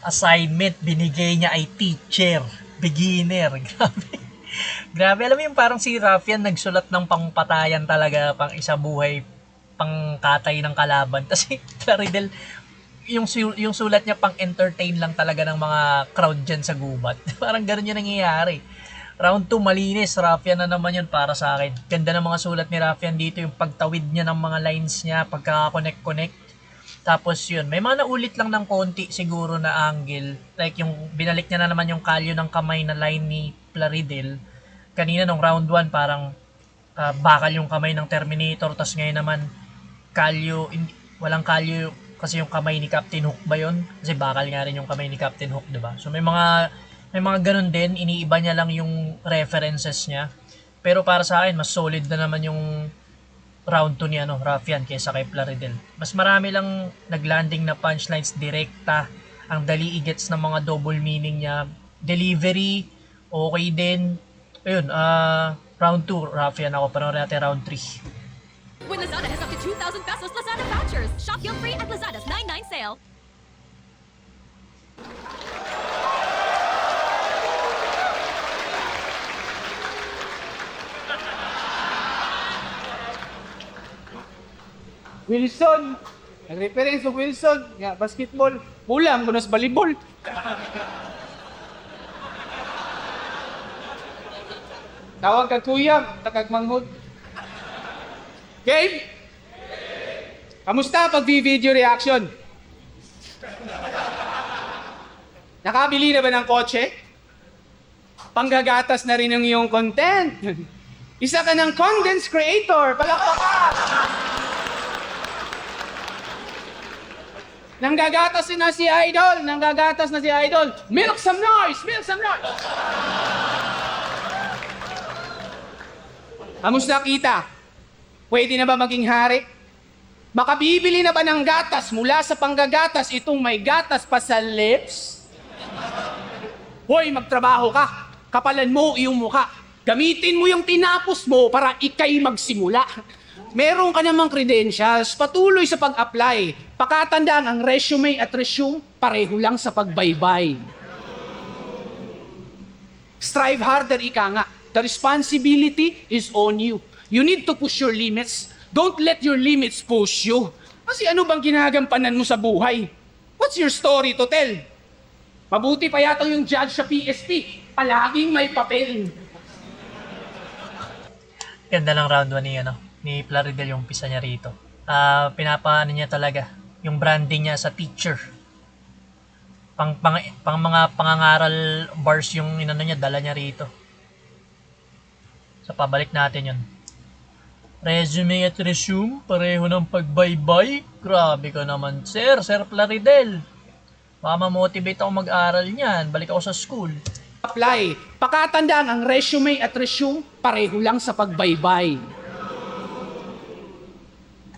Assignment binigay niya ay teacher, beginner. Grabe, alam mo yung parang si Raffian nagsulat ng pangpatayan talaga, pang isa buhay, pangkatay ng kalaban. Kasi Plaridel, yung sulat niya pang entertain lang talaga ng mga crowd dyan sa gubat. Parang ganun yung nangyayari. Round 2, malinis. Raffian na naman yun para sa akin. Ganda ng mga sulat ni Raffian dito, yung pagtawid niya ng mga lines niya, pagka-connect. Tapos yun, may mga naulit lang ng konti siguro na angle. Like yung binalik niya na naman yung kalyo ng kamay na line ni Plaridel. Kanina nung round 1 parang bakal yung kamay ng Terminator. Tapos ngayon naman walang kalyo kasi yung kamay ni Captain Hook ba yun? Kasi bakal nga rin yung kamay ni Captain Hook, diba? So may mga ganun din, iniiba niya lang yung references niya. Pero para sa akin, mas solid na naman yung round 2 ni Raffian kaysa kay Plaridel. Mas marami lang naglanding na punchlines direkta. Ang dali i-gets ng mga double meaning niya. Delivery, okay din. Ayun, round 2, Raffian ako. Panoorin natin round 3. When Lazada has up to 2,000 pesos Lazada vouchers. Shop guilt-free at Lazada's 9/9 sale. Wilson. Nag-reference sa Wilson. Nga, basketball. Ulam, kunos volleyball. Tawag kag kuya, takag manghod. Game? Kamusta pag video reaction? Nakabili na ba ng kotse? Panggagatas na rin ang iyong content. Isa ka ng content creator. Palakpakan! Nanggagatas na si Idol. Nanggagatas na si Idol. Milk some noise! Milk some noise! Kamusta kita? Pwede na ba maging hari? Makabibili na ba ng gatas mula sa panggagatas itong may gatas pa sa lips? Hoy, magtrabaho ka. Kapalan mo iyong mukha. Gamitin mo yung tinapos mo para ikay magsimula. Meron ka namang credentials, patuloy sa pag-apply. Pakatandaan ang resume at resume, pareho lang sa pagbaybay. Strive harder, ika nga. The responsibility is on you. You need to push your limits. Don't let your limits push you. Kasi ano bang ginagampanan mo sa buhay? What's your story to tell? Mabuti pa yata yung judge sa PSP. Palaging may papel. Ganda ng round 1 ni Plaridel yung pisa niya rito. Pinapaano niya talaga yung branding niya sa teacher. Pang mga pangangaral bars yung inano niya, dala niya rito. So pabalik natin yun. Resume at resume, pareho ng pagbaybay. Grabe ka naman, Sir Plaridel. Mamamotivate ako mag-aral niyan. Balik ako sa school. Apply. Pakatandaan ang resume at resume, pareho lang sa pagbaybay.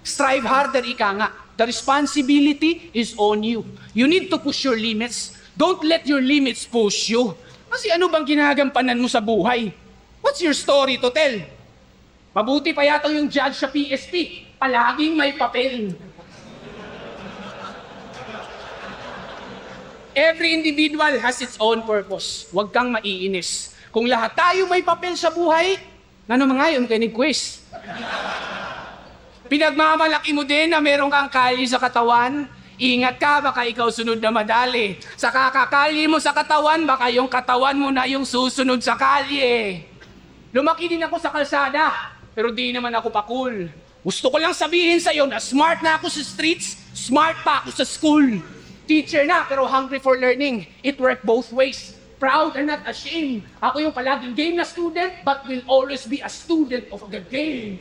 Strive harder, ika nga. The responsibility is on you. You need to push your limits. Don't let your limits push you. Kasi ano bang ginagampanan mo sa buhay? What's your story to tell? Mabuti pa yata yung judge sa PSP. Palaging may papel. Every individual has its own purpose. Huwag kang maiinis. Kung lahat tayo may papel sa buhay, ano mga yun, Kenny Quiz? Pinagmamalaki mo din na meron kang kali sa katawan. Ingat ka, baka ikaw sunod na madali. Sa kakakali mo sa katawan, baka yung katawan mo na yung susunod sa kali. Lumaki din ako sa kalsada, pero di naman ako pa cool. Gusto ko lang sabihin sa'yo na smart na ako sa streets, smart pa ako sa school. Teacher na, pero hungry for learning. It worked both ways. Proud and not ashamed. Ako yung palaging game na student, but will always be a student of the game.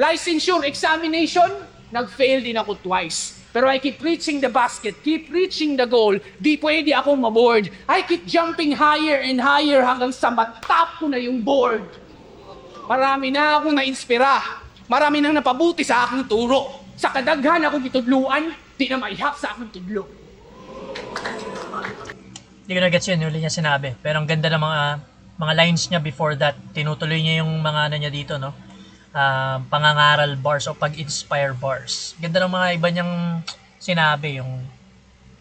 Licensure examination, nag-fail din ako twice. Pero I keep reaching the basket, keep reaching the goal. Di pwede akong maboard. I keep jumping higher and higher hanggang sa matap ko na yung board. Marami na akong na-inspira. Marami nang napabuti sa aking turo. Sa kadaghan akong itudluan, di na maihap sa aking tudlo. Hindi ko na-gets yun, yung huli niya sinabi. Pero ang ganda ng mga lines niya before that. Tinutuloy niya yung mga ano niya dito, no? Pangangaral bars o pag-inspire bars. Ganda ng mga iba niyang sinabi,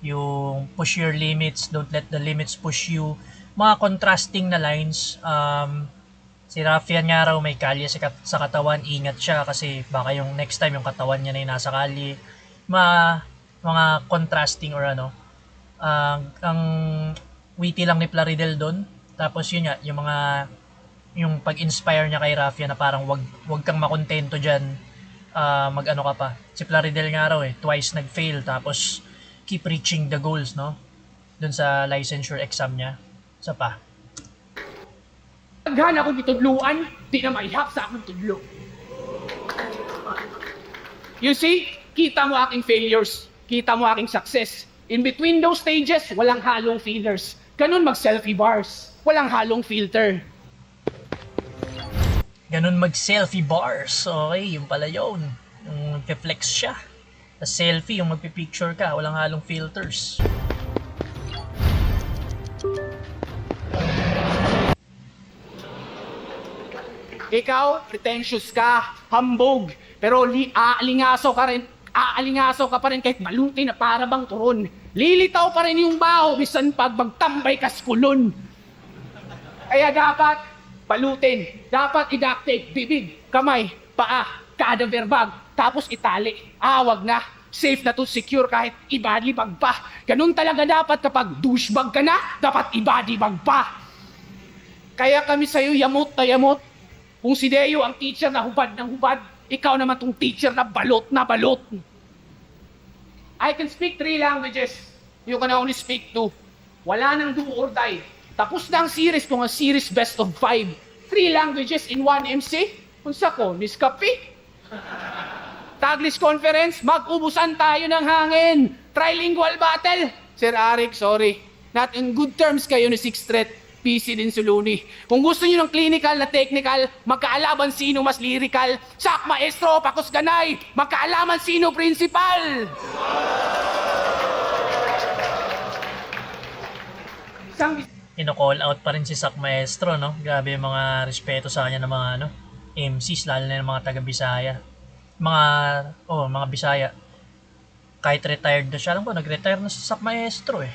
yung push your limits, don't let the limits push you. Mga contrasting na lines. Si Rafian nga raw may kalye sa katawan, ingat siya kasi baka yung next time yung katawan niya na yung nasa kalye. Mga contrasting or ano. Ang witty lang ni Plaridel doon. Tapos yun nga, yung pag-inspire niya kay Rafian na parang wag kang makontento diyan. Mag-ano ka pa. Si Plaridel nga raw twice nag-fail tapos keep reaching the goals, no? Doon sa licensure exam niya. Isa pa. Kadaghan akong itudluan, di na maihap sa aking tudlo. You see, kita mo aking failures, kita mo aking success. In between those stages, walang halong feelers. Ganun mag-selfie bars, walang halong filter. Ganun mag-selfie bars. Okay, yung pala yun. Yung flex siya. Sa selfie, yung magpipicture ka, walang halong filters. Ikaw, pretentious ka, hambog, pero aalingaso ka pa rin kahit maluti na para bang turon. Lilitaw pa rin yung baho, bisan pag magtambay ka sa kulon. Kaya dapat balutin, dapat i-duct tape, bibig, kamay, paa, cadaver bag, tapos itali. Wag na, safe na to, secure kahit i-body bag pa. Ganun talaga dapat kapag douchebag ka na, dapat i-body bag pa. Kaya kami sa'yo yamot na yamot. Kung si Deo ang teacher na hubad ng hubad, ikaw naman tong teacher na balot na balot. I can speak 3 languages. You can only speak 2. Wala nang do or die. Tapos na ang series kung ang series best of 5. 3 languages in 1 MC? Unsa ko, Miss Kapi? Taglish conference, mag-ubusan tayo ng hangin. Trilingual battle. Sir Arik, sorry. Not in good terms kayo ni Sixth Threat. PC din Suluni. Kung gusto niyo ng clinical na technical, magkaalaman sino mas lyrical. Sak maestro, pakos ganay, magkaalaman sino principal. Isang Ino-call out pa rin si Sak Maestro, no? Grabe yung mga respeto sa kanya ng mga ano, MCs, lalo na yung mga taga-Bisaya. Mga Bisaya. Kahit retired na siya, alam ko, nag-retire na si Sak Maestro eh.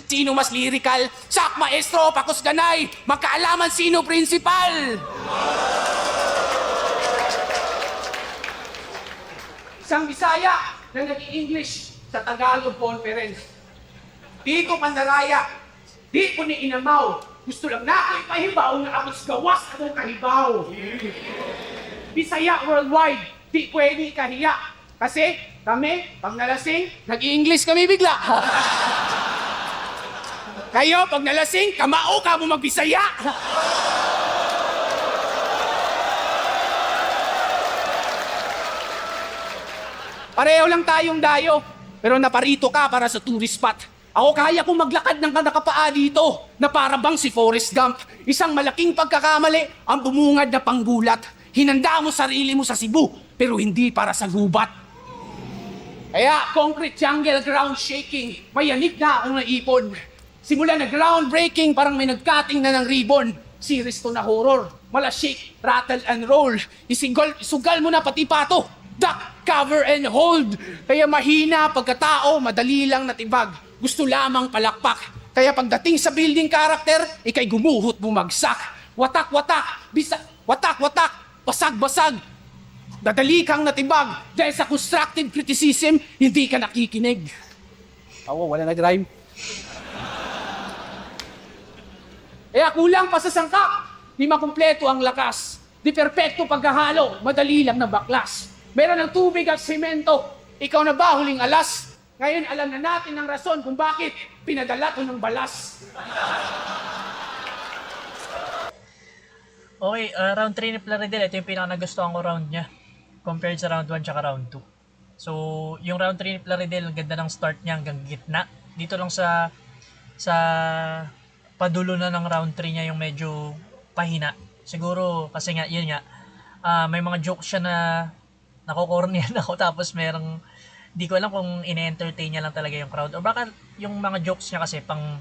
Sino mas lyrical? Sak Maestro, Pakus Ganay! Magkaalaman sino principal! Isang Bisaya na nag-English sa Tagalog Conference. Di ko pandaraya, di ko ni inamaw. Gusto lang na ako ipahibaw na ako's gawas akong kahibaw. Bisaya worldwide, di pwede kahiya. Kasi kami, pag nalasing, Nag-English kami bigla. Kayo, pag nalasing, kamao ka mo magbisaya. Pareho lang tayong dayo, pero naparito ka para sa tourist spot. Ako kaya kong maglakad ng nakapaa dito na para bang si Forrest Gump. Isang malaking pagkakamali ang bumungad na panggulat. Hinanda mo sarili mo sa Cebu, pero hindi para sa gubat. kaya concrete jungle ground shaking. May yanig na akong naipon. Simula na groundbreaking, parang may nagcutting na ng ribbon. Series to na horror. Mala shake, rattle and roll. Isugal mo na pati pato. Duck, cover and hold. Kaya mahina pagkatao, madali lang natibag. Gusto lamang palakpak. Kaya pagdating sa building character, ikay gumuhot bumagsak. Watak-watak, watak-watak, basag-basag. Dadali kang natibag. Dahil sa constructive criticism, hindi ka nakikinig. Wala nag-rhyme. Kaya kulang pa sa sangkap. Di makumpleto ang lakas. Di perpekto paghahalo, madali lang na baklas. Meron ng tubig at semento. Ikaw na ba huling alas? Ngayon alam na natin ang rason kung bakit pinadala ko ng balas. Okay, round 3 ni Plaridel, ito yung pinaka-nagustuhan ko round niya compared sa round 1 tsaka round 2. So, yung round 3 ni Plaridel, ang ganda ng start niya hanggang gitna. Dito lang sa padulo na ng round 3 niya yung medyo pahina. Siguro kasi nga, yun nga, may mga jokes siya na nakokornian ako tapos merong, di ko alam kung ine-entertain niya lang talaga yung crowd o baka yung mga jokes niya kasi pang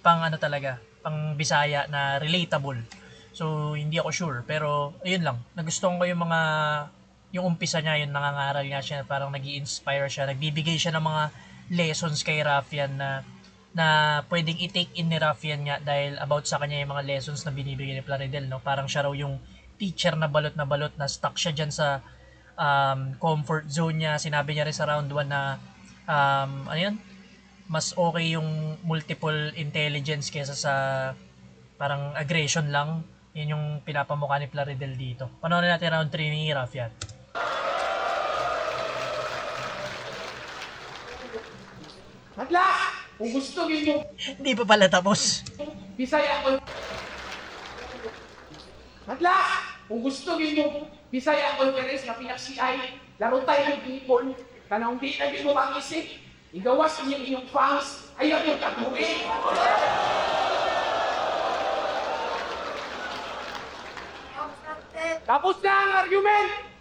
ano talaga, pang Bisaya na relatable. So, hindi ako sure. Pero, ayun lang. Nagustuhan ko yung umpisa niya, yung nangangaral niya siya, parang nag-i-inspire siya, nagbibigay siya ng mga lessons kay Raffian na pwedeng i-take in ni Raffian nga dahil about sa kanya yung mga lessons na binibigay ni Plaridel, no? Parang siya raw yung teacher na balot na stuck siya dyan sa comfort zone niya. Sinabi niya rin sa round 1 na ano yan? Mas okay yung multiple intelligence kesa sa parang aggression lang. Yun yung pinapamukha ni Plaridel dito. Panoorin natin round 3 ni Raffian. Hadla! Kung gusto nyo Hindi pa pala tapos. Bisaya ko. Hadla! Kung gusto nyo Bisaya Conference na pinag-CI, laro tayo ng people, kanang di na di mo mag-isip, igawas niyo inyong fans, ayaw nyo taguin. Tapos na ang argument!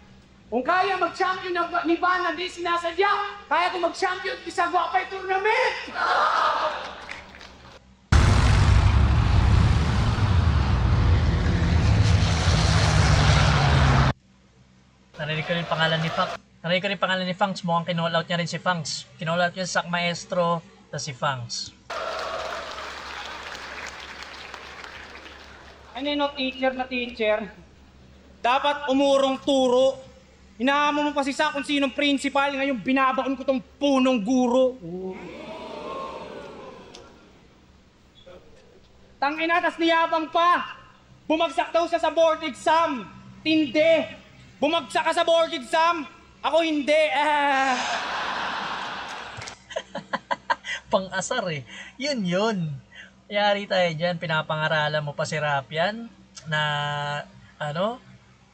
Kung kaya mag-champion ni Van na di sinasadya, kaya kung mag-champion di sa Guapay Tournament! Narinig ko rin pangalan ni Fangs. Mukhang kinall out niya rin si Fangs. Kinall out niya si Sak Maestro na si Fangs. Ano yun, teacher na teacher? Dapat umurong turo. Hinahamon mo pa si Sak kung sinong principal. Ngayon binabaon ko tong punong guro. Tangina, tas niyabang pa. Bumagsak daw siya sa board exam. Tindi. Bumagsak ka sa board exam. Ako hindi. Pang-asar eh. Yun. Yari tayo dyan. Pinapangaralan mo pa si Raffian na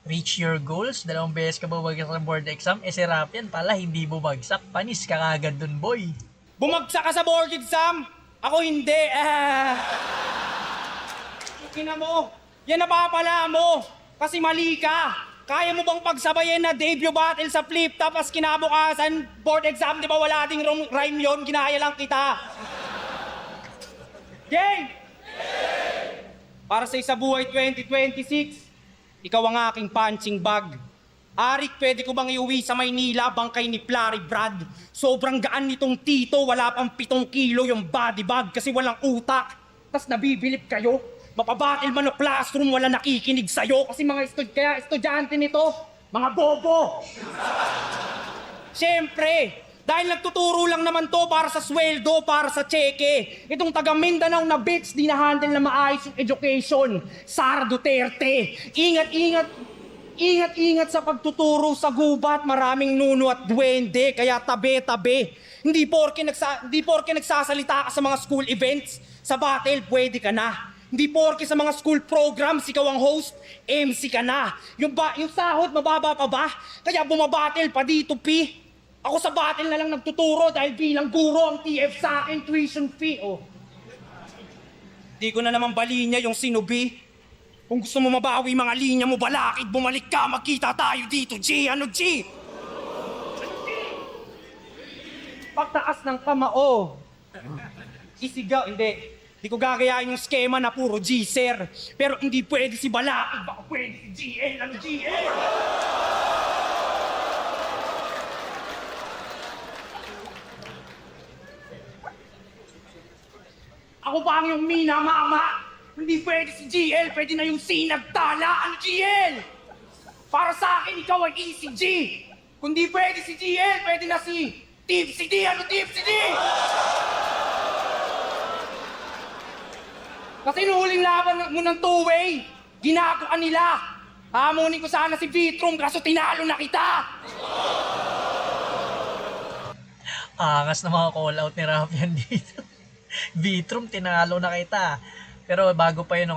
reach your goals. 2 beses ka bumagsak sa board exam. Si Raffian pala hindi bumagsak. Panis ka kagad dun, boy. Bumagsak ka sa board exam. Ako hindi. Kina mo. Yan napapala mo. Kasi mali ka. Kaya mo bang pagsabayin na debut battle sa flip tapos kinabukasan board exam, di ba wala ding rhyme yun? Ginaya lang kita. Gang! Para sa Isabuhay 2026, ikaw ang aking punching bag. Arik, pwede ko bang iuwi sa Maynila bangkay ni Plari Brad? Sobrang gaan nitong tito, wala pang 7 kilo yung body bag kasi walang utak. Tas nabibilip kayo? Mapabatil man o classroom, wala nakikinig sa'yo kasi mga estudyante nito, mga bobo. Siyempre, dahil nagtuturo lang naman to para sa sweldo, para sa tseke. Itong taga Mindanao na bitch, di na-handle na maayos yung education. Sara Duterte, ingat sa pagtuturo sa gubat, maraming nuno at duwende, kaya tabi-tabi. Hindi porke nagsasalita ka sa mga school events, sa battle, pwede ka na. Hindi porke sa mga school programs, ikaw ang host, MC ka na. Yung sahod, mababa pa ba? Kaya bumabattle pa dito, P. Ako sa battle na lang nagtuturo dahil bilang guro ang TF sa akin, tuition fee, oh. Di ko na naman balinya yung sinubi. Kung gusto mo mabawi mga linya mo, balakid, bumalik ka, magkita tayo dito, G! Ano, G? Pagtaas ng kamao. Isigaw, hindi. Di ko gagayain yung schema na puro G, sir. Pero hindi pwede si balakid, baka pwede si GL. Ano, GL? Ako pa ang yung mina, mama. Hindi pwede si GL, pwede na yung sinagtala. Ano, GL? Para sa akin, ikaw ay easy G. Kung di pwede si GL, pwede na si Tipsy D. Ano, Tipsy D? Kasi nung huling laban mo ng two-way, ginagawa nila. Hamunin ko sana si Vitrum, kaso tinalo na kita. Angas na mga call out ni Rafian dito. Vitrum, tinalo na kita. Pero bago pa yun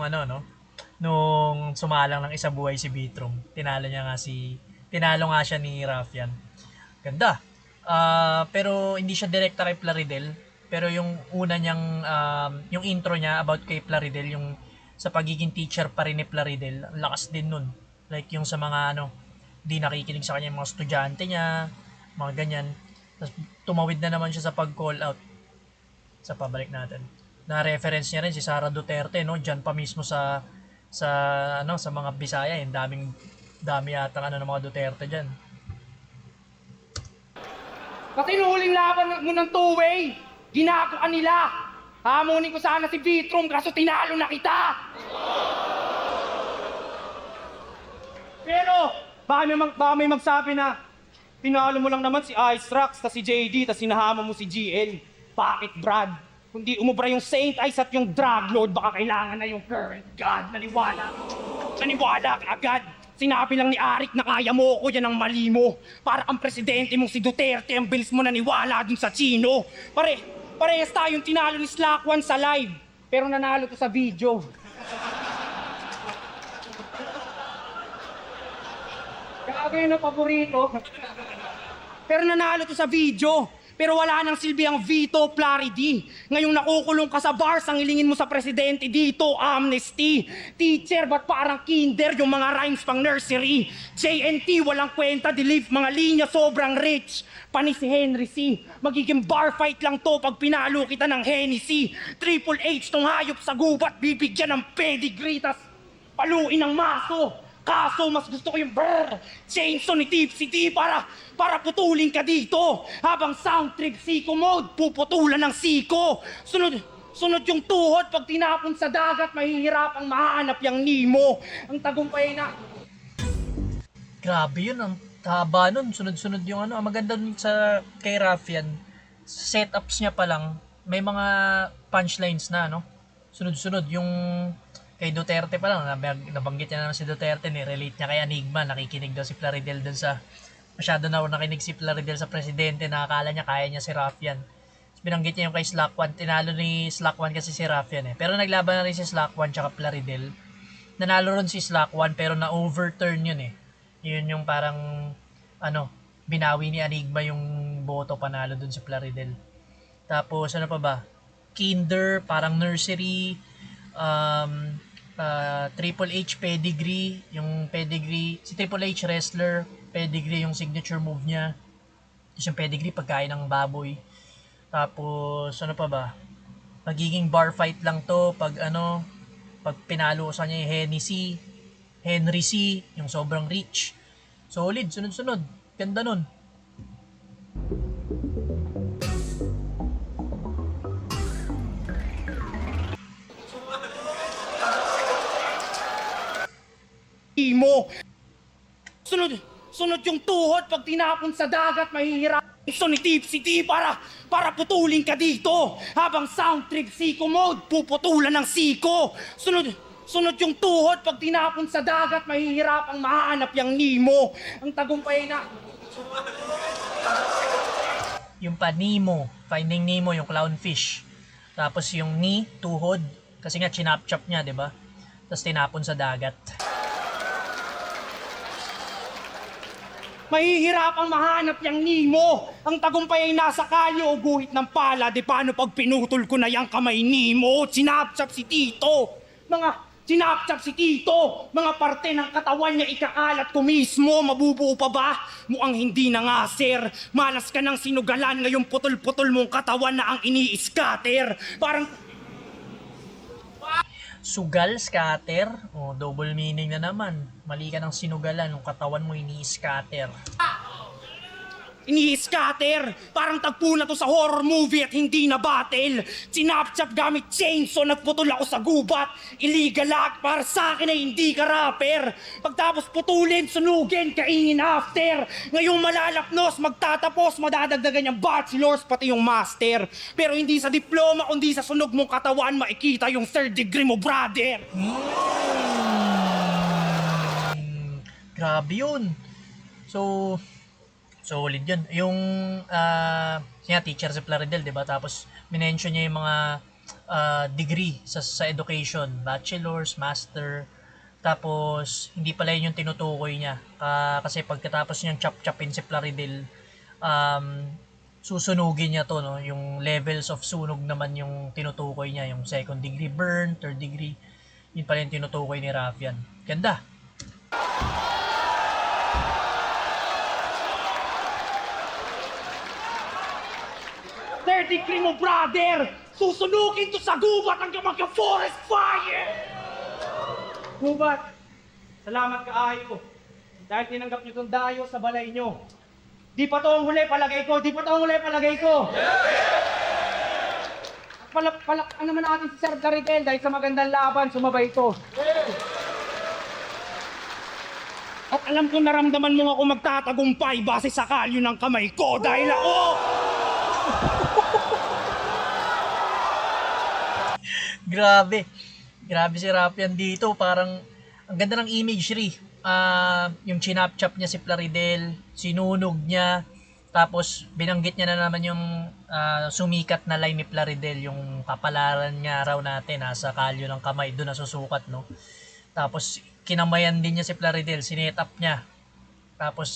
nung sumalang ng Isabuhay si Vitrum, tinalo nga siya ni Rafian. Ganda. Pero hindi siya direkta kay Plaridel. Pero yung una niyang, yung intro niya about kay Plaridel, yung sa pagiging teacher pa rin ni Plaridel, ang lakas din nun. Like yung sa mga di nakikinig sa kanya yung mga estudyante niya, mga ganyan. Tapos tumawid na naman siya sa pag-call out. Sa pabalik natin. Na-reference niya rin si Sara Duterte, no? Diyan pa mismo sa mga Bisaya, dami yata ng mga Duterte diyan. Kasi nung huling laban mo ng two-way, ginagawa nila. Hamunin ko sana si Vitrum, kaso tinalo na kita. Pero, baka may magsabi na, tinalo mo lang naman si Ice Rocks, tas si JD, tas sinahama mo si GL. Bakit, Brad? Kundi umubra yung Saint Ice at yung Drug Lord, baka kailangan na yung current God. Naniwala ka agad. Sinabi lang ni Arik na kaya mo ko, yan ang mali mo. Para ang presidente mong si Duterte, ang bilis mo naniwala dun sa Chino. Parehas tayong tinalo ni Slack One sa live, pero nanalo to sa video. Gago yun ang paborito. Pero nanalo to sa video. Pero wala nang silbi ang veto, Plari-D. Ngayong nakukulong ka sa bars, ang ilingin mo sa presidente dito, amnesty. Teacher, ba't parang kinder yung mga rhymes pang nursery? JNT, walang kwenta, delete mga linya, sobrang rich. Pani si Henry C. Magiging bar fight lang to pag pinalo kita ng Hennessy. Triple H tong hayop sa gubat, bibigyan ng pedigree, tas paluin ng maso. Kaso, mas gusto ko yung chainsaw ni Tipsy D para putulin ka dito. Habang sound trip Siko mode, puputulan ng Siko. Sunod yung tuhod, pag tinapon sa dagat, mahihirapang mahanap yung Nemo. Ang tagumpay na... Grabe yun, ang haba nun. Sunod-sunod yung ang maganda nun kay Rafian. Setups niya pa lang, may mga punchlines na, Sunod-sunod yung... Kay Duterte pa lang, nabanggit niya naman si Duterte, ni-relate niya kay Enigma, nakikinig daw si Plaridel dun sa, masyado na nakinig si Plaridel sa presidente, nakakala niya kaya niya si Rafian. Binanggit niya yung kay Slack One, tinalo ni Slack One kasi si Rafian Pero naglaban na rin si Slack One tsaka Plaridel. Nanalo rin si Slack One pero na-overturn yun Yun yung parang, binawi ni Enigma yung boto panalo dun si Plaridel. Tapos ano pa ba? Kinder, parang nursery, Triple H pedigree, yung pedigree, si Triple H wrestler, pedigree yung signature move niya. Tapos yung pedigree pagkain ng baboy. Tapos ano pa ba? Magiging bar fight lang to pag Pag pinalusan niya yung Henry C, yung sobrang reach. Solid, sunod-sunod. Ganda nun. mo. Sunod yung tuhod pag tinapon sa dagat, mahihirap. Gusto ni Tipsy T para putulin ka dito. Habang sound trip siko mode, puputulan ng siko. Sunod yung tuhod pag tinapon sa dagat, mahihirapang mahanap yung Nemo. Ang tagumpay na... Yung pa Nemo, Finding Nemo, yung clownfish. Tapos yung ni, tuhod, kasi nga chinap-chop niya, di ba? Tapos tinapon sa dagat. Mahihirapang mahanap yung Nemo. Ang tagumpay ay nasa kalyo o guhit ng pala. Di paano pag pinutol ko na yung kamay Nemo? Sinapchap si Tito. Sinapchap si Tito. Mga parte ng katawan niya ikakalat ko mismo. Mabubuo pa ba? Mukhang hindi na nga, sir. Malas ka ng sinugalan. Ngayong putol-putol mong katawan na ang ini-scatter. Parang... Sugal, scatter. O, double meaning na naman. Mali ka ng sinugalan, yung katawan mo ini-scatter. Ini-scatter! Parang tagpo na to sa horror movie at hindi na battle. Sinapchap gamit chainsaw, nagputol ako sa gubat. Illegal act para sa akin ay hindi ka rapper. Pagtapos putulin, sunugin, kaingin after. Ngayong malalapnos, magtatapos, madadagdagan yung bachelors pati yung master. Pero hindi sa diploma, kundi sa sunog mong katawan, makikita yung third degree mo, brother. Grabe yun. So, solid yun. Yung, teacher si Plaridel, di ba? Tapos, minention niya yung mga degree sa education. Bachelor's, master. Tapos, hindi pala yun yung tinutukoy niya. Kasi pagkatapos niyang chop-chopin si Plaridel, susunugin niya to, no? Yung levels of sunog naman yung tinutukoy niya. Yung second degree burn, third degree. Yun pala yung tinutukoy ni Raffian. Ganda. Degree mo, brother! Susunugin to sa gubat hanggang magka-forest fire! Gubat, salamat kaayo. Dahil tinanggap niyo itong dayo sa balay niyo. Di pa to ang huli, palagay ko. Palakpakan naman natin si Sir Plaridel dahil sa magandang laban, sumabay ito. At alam ko naramdaman mo ako magtatagumpay base sa kalyo ng kamay ko dahil ako... Grabe si Raffian dito. Parang ang ganda ng imagery. Yung chinap-chop niya si Plaridel, sinunog niya, tapos binanggit niya na naman yung sumikat na line ni Plaridel, yung kapalaran niya raw natin nasa kalyo ng kamay, doon nasusukat, no? Tapos kinamayan din niya si Plaridel, sinet up niya. Tapos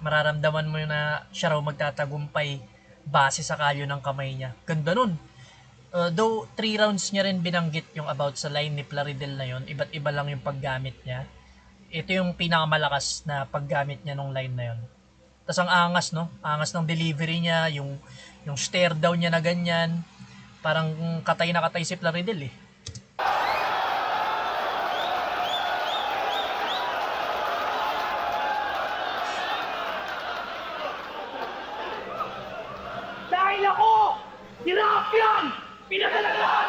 mararamdaman mo na siya raw magtatagumpay base sa kalyo ng kamay niya. Ganda nun. Though 3 rounds niya rin binanggit yung about sa line ni Plaridel na yon, iba't iba lang yung paggamit niya. Ito yung pinakamalakas na paggamit niya nung line na yon. Tapos ang angas, no? Angas ng delivery niya, yung stare down niya na ganyan. Parang katay na katay si Plaridel eh. Dahil ako, si Raffian, pinagalagaan!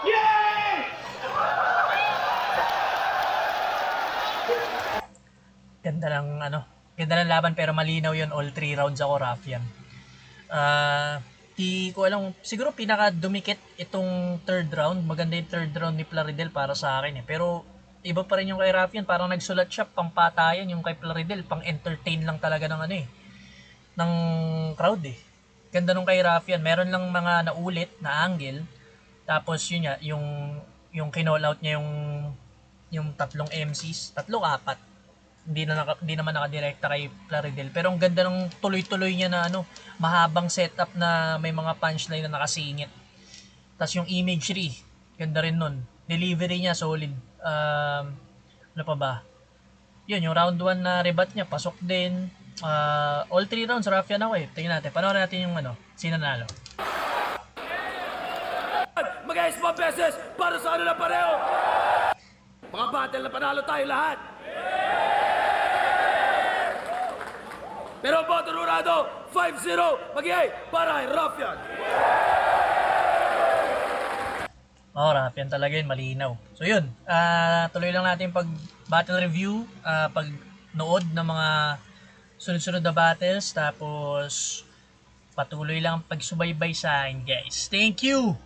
Yeah! Ganda ng laban pero malinaw yun, all 3 rounds ako Raffian. Di ko alam, siguro pinaka-dumikit itong third round. Maganda yung third round ni Plaridel para sa akin eh. Pero iba pa rin yung kay Raffian, parang nagsulat siya pang patayan, yung kay Plaridel pang entertain lang talaga ng ng crowd eh. Ganda nung kay Raffian, meron lang mga naulit na angle. Tapos yun nga, yung kinall out niya yung tatlong MCs, 4. Hindi naman nakadirekta kay Plaridel. Pero ang ganda ng tuloy-tuloy niya na mahabang setup na may mga punchline na nakasingit. Tapos yung imagery, ganda rin nun. Delivery niya solid. Ano pa ba? Yun, yung round 1 na rebat niya, pasok din. All 3 rounds, Raffian ako eh. Tingnan natin, panoorin natin yung sino nanalo. Yes, mga beses para sa ano na pareho. Mga battle na panalo tayo lahat. Pero ang boto Rurado, 5-0, mag-iay para kay Ruffian. Ruffian talaga yun, malinaw. So yun, tuloy lang natin pag battle review, pag nood ng mga sunod-sunod na battles, tapos patuloy lang pagsubaybay sa akin guys. Thank you!